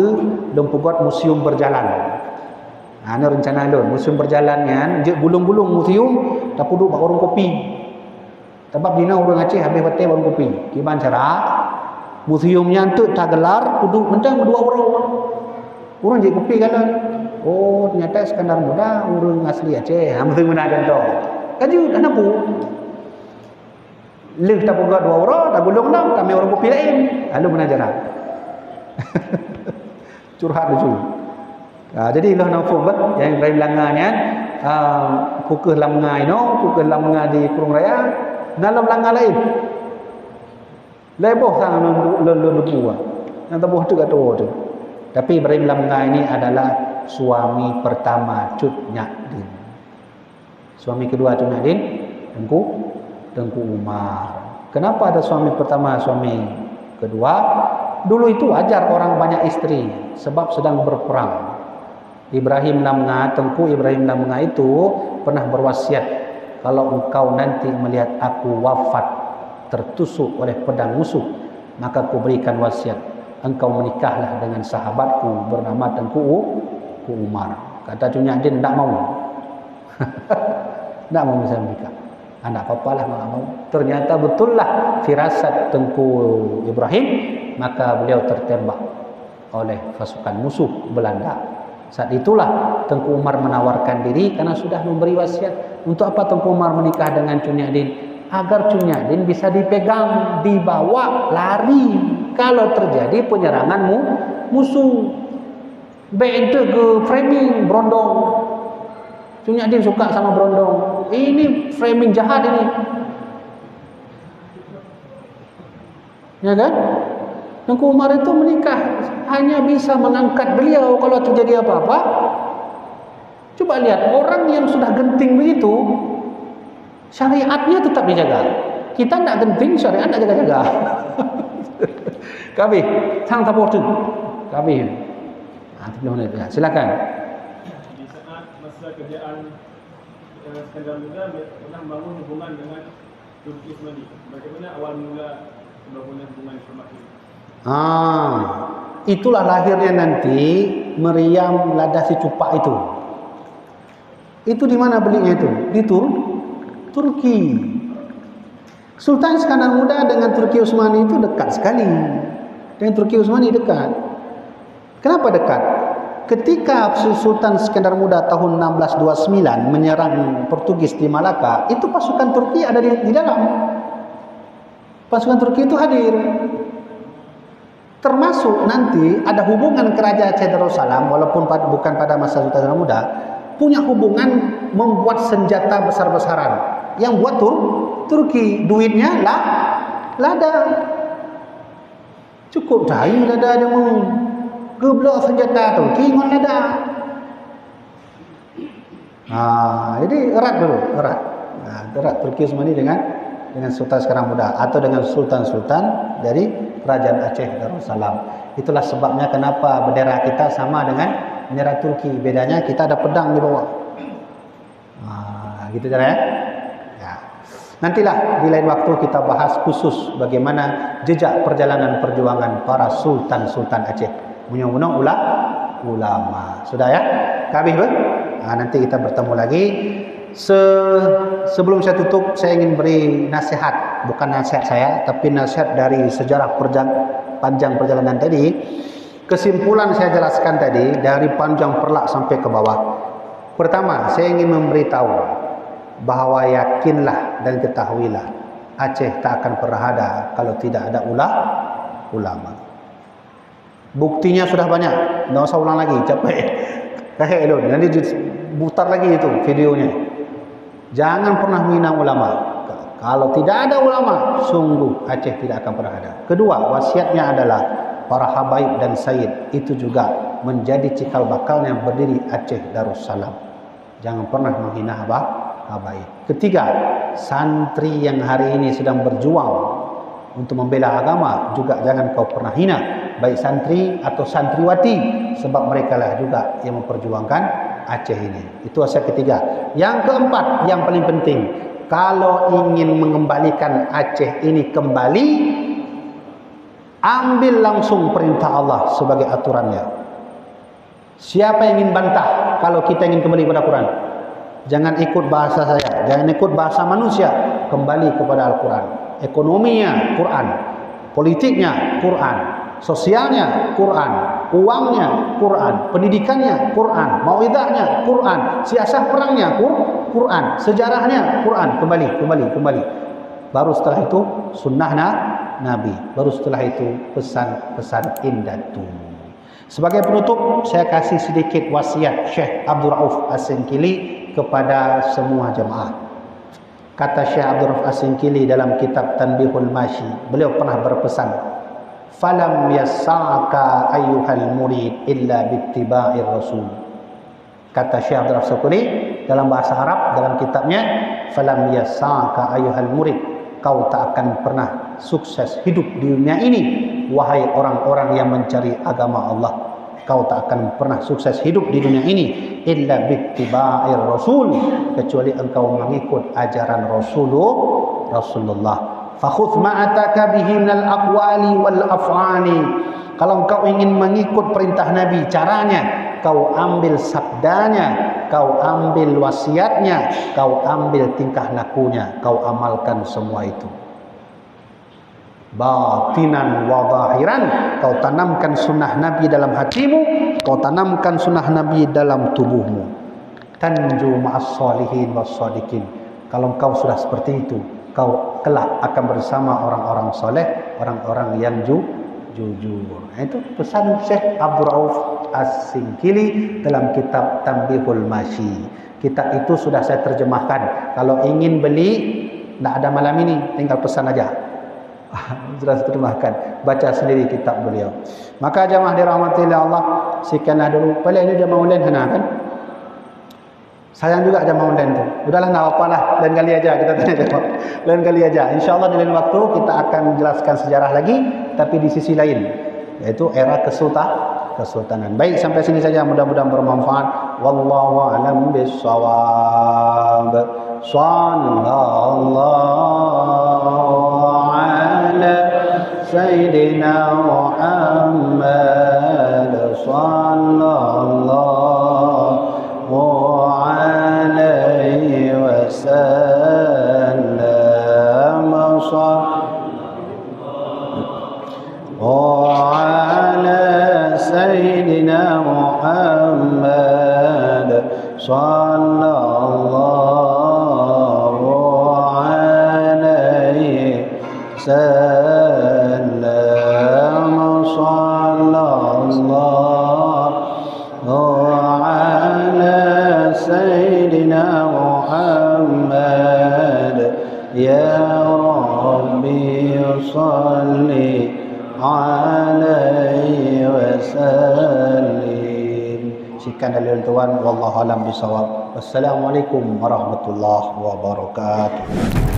[SPEAKER 1] dong buat museum berjalan. Ini rencana dia, museum berjalan kan, bulung-bulung museum tak puduk bak warung kopi. Sebab dina orang Aceh habis batai warung kopi. Gimana cara? Museumnya tu tak gelar, puduk mentang dua orang. Orang je kopi kan. Oh, ternyata Iskandar Muda orang asli Aceh. Mesti guna contoh. Kaju dah nampu. Leh tak buka dua orang, tak gulung dah, kami orang kopi lain. Lalu guna jarak. Curhat lucu. Jadi lah nafum yang Ibrahim Langanya pukul lamnga pukul lamnga di Kurung Raya, dalam lamnga lain. Leboh sang lu buah. Yang tabuh tu kata tu. Tapi Ibrahim Lamnga ini adalah suami pertama Cut Nyak Din. Suami kedua Cut Nyak Din, Tengku Umar. Kenapa ada suami pertama, suami kedua? Dulu itu wajar orang banyak istri sebab sedang berperang. Ibrahim Lamnga, Tengku Ibrahim Lamnga itu pernah berwasiat kalau engkau nanti melihat aku wafat tertusuk oleh pedang musuh, maka aku berikan wasiat, engkau menikahlah dengan sahabatku bernama Tengku Umar. Kata Cunya Din, tidak mau. Tidak mau bisa menikah. Anak apa-apalah tidak mau. Ternyata betullah firasat Tengku Ibrahim, maka beliau tertembak oleh pasukan musuh Belanda. Saat itulah Tengku Umar menawarkan diri karena sudah memberi wasiat. Untuk apa Tengku Umar menikah dengan Cunya Din? Agar Cunya Din bisa dipegang, dibawa, lari kalau terjadi penyerangan musuh. Beda ke framing berondong. Cunya Din suka sama berondong. Ini framing jahat ini. Ya kan? Tengku Umar itu menikah hanya bisa mengangkat beliau kalau terjadi apa-apa. Coba lihat orang yang sudah genting begitu, syariatnya tetap dijaga. Kita tidak genting, syariat tidak jaga-jaga. Kami sang tapotu. Kami. Silakan.
[SPEAKER 4] Di saat masa kerajaan Iskandar Muda pernah membangun hubungan dengan Turki Utsmani. Bagaimana awal mula pembangunan hubungan diplomatik?
[SPEAKER 1] Itulah lahirnya nanti meriam lada si cupak itu. Itu di mana belinya itu? Di Turki. Sultan Iskandar Muda dengan Turki Utsmani itu dekat sekali. Dengan Turki Utsmani dekat. Kenapa dekat? Ketika Sultan Iskandar Muda tahun 1629 menyerang Portugis di Malaka, itu pasukan Turki ada di dalam. Pasukan Turki itu hadir. Termasuk nanti ada hubungan Kerajaan Aceh Darussalam, walaupun bukan pada masa Sultan Iskandar Muda, punya hubungan membuat senjata besar-besaran. Yang buat Turki, duitnya lada. Cukup dahi lada dia mau. Geblok senjata Turki dengan lada. Jadi erat dulu, erat. Erat Turki Utsmani dengan Sultan Iskandar Muda atau dengan sultan-sultan dari Kerajaan Aceh Darussalam. Itulah sebabnya kenapa bendera kita sama dengan bendera Turki. Bedanya kita ada pedang di bawah. Gitu caranya. Ya. Nantilah di lain waktu kita bahas khusus bagaimana jejak perjalanan perjuangan para sultan-sultan Aceh. Punya-punya ulama. Sudah ya? Habis ber? Nanti kita bertemu lagi. Sebelum saya tutup, saya ingin beri nasihat, bukan nasihat saya, tapi nasihat dari sejarah panjang perjalanan tadi. Kesimpulan saya jelaskan tadi dari panjang Perlak sampai ke bawah. Pertama, saya ingin memberitahu bahawa yakinlah dan ketahuilah Aceh tak akan pernah ada kalau tidak ada ulama. Buktinya sudah banyak, tidak usah ulang lagi, capek. Nanti putar lagi itu videonya. Jangan pernah menghina ulama. Kalau tidak ada ulama, sungguh Aceh tidak akan pernah ada. Kedua, wasiatnya adalah para habaib dan sayyid itu juga menjadi cikal bakalnya berdiri Aceh Darussalam. Jangan pernah menghina habaib. Ketiga, santri yang hari ini sedang berjuang untuk membela agama juga jangan kau pernah hina, baik santri atau santriwati, sebab mereka lah juga yang memperjuangkan Aceh ini. Itu wasiat ketiga. Yang keempat, yang paling penting, kalau ingin mengembalikan Aceh ini kembali, ambil langsung perintah Allah sebagai aturannya. Siapa yang ingin bantah kalau kita ingin kembali kepada Quran? Jangan ikut bahasa saya, jangan ikut bahasa manusia, kembali kepada Al-Quran. Ekonominya Quran, politiknya Quran, sosialnya Quran, uangnya Quran, pendidikannya Quran, mauidahnya Quran, siasat perangnya Quran, sejarahnya Quran. Kembali. Baru setelah itu sunnah Nabi. Baru setelah itu pesan-pesan indatu. Sebagai penutup, saya kasih sedikit wasiat Syekh Abdul Rauf As-Singkili kepada semua jemaah. Kata Syekh Abdul Rauf As-Singkili dalam kitab Tanbihul Mashi, beliau pernah berpesan, falam yas'aka ayyuhal murid illa bittiba'ir rasul. Kata Syekh Abdul Rauf As-Singkili dalam bahasa Arab, dalam kitabnya, falam yas'aka ayyuhal murid, kau tak akan pernah sukses hidup di dunia ini, wahai orang-orang yang mencari agama Allah, kau tak akan pernah sukses hidup di dunia ini illa bittiba'ir rasul, kecuali engkau mengikut ajaran Rasulullah. Fakhudh ma'ataka bihi minal aqwali wal af'ali. Kalau engkau ingin mengikut perintah Nabi, caranya kau ambil sabdanya, kau ambil wasiatnya, kau ambil tingkah lakunya, kau amalkan semua itu. Batinan wa zahiran, kau tanamkan sunnah Nabi dalam hatimu, kau tanamkan sunnah Nabi dalam tubuhmu. Tanju ma'as salihin was sadiqin. Kalau kau sudah seperti itu, kau kelak akan bersama orang-orang soleh, orang-orang yang jujur. Itu pesan Syekh Abdul Rauf As-Singkili dalam kitab Tanbihul Masyi. Kitab itu sudah saya terjemahkan. Kalau ingin beli, tidak ada malam ini, tinggal pesan aja. Sudah saya terjemahkan. Baca sendiri kitab beliau. Maka jamaah dirahmati oleh Allah, sekianlah dulu. Paling ini jamaah online kan? Sayang juga jamaah online tu. Udahlah, tak apalah. Lain kali aja kita tanya jawab. Lain kali aja. InsyaAllah di lain waktu kita akan jelaskan sejarah lagi, tapi di sisi lain, yaitu era kesultanan. Baik, sampai sini saja. Mudah-mudahan bermanfaat. Wallahu a'lam bissawab. Sallallahu ala Sayyidina Muhammad. Sallallahu alaihi wasallam. ala Sayyidina Muhammad. Sallallahu alaihi wasallam. Sallallahu ala Sayyidina Muhammad. Ya Rabbi salli alaihi wasallim. Sekian dari tuan, wallahu alam bisawab. Wassalamualaikum warahmatullahi wabarakatuh.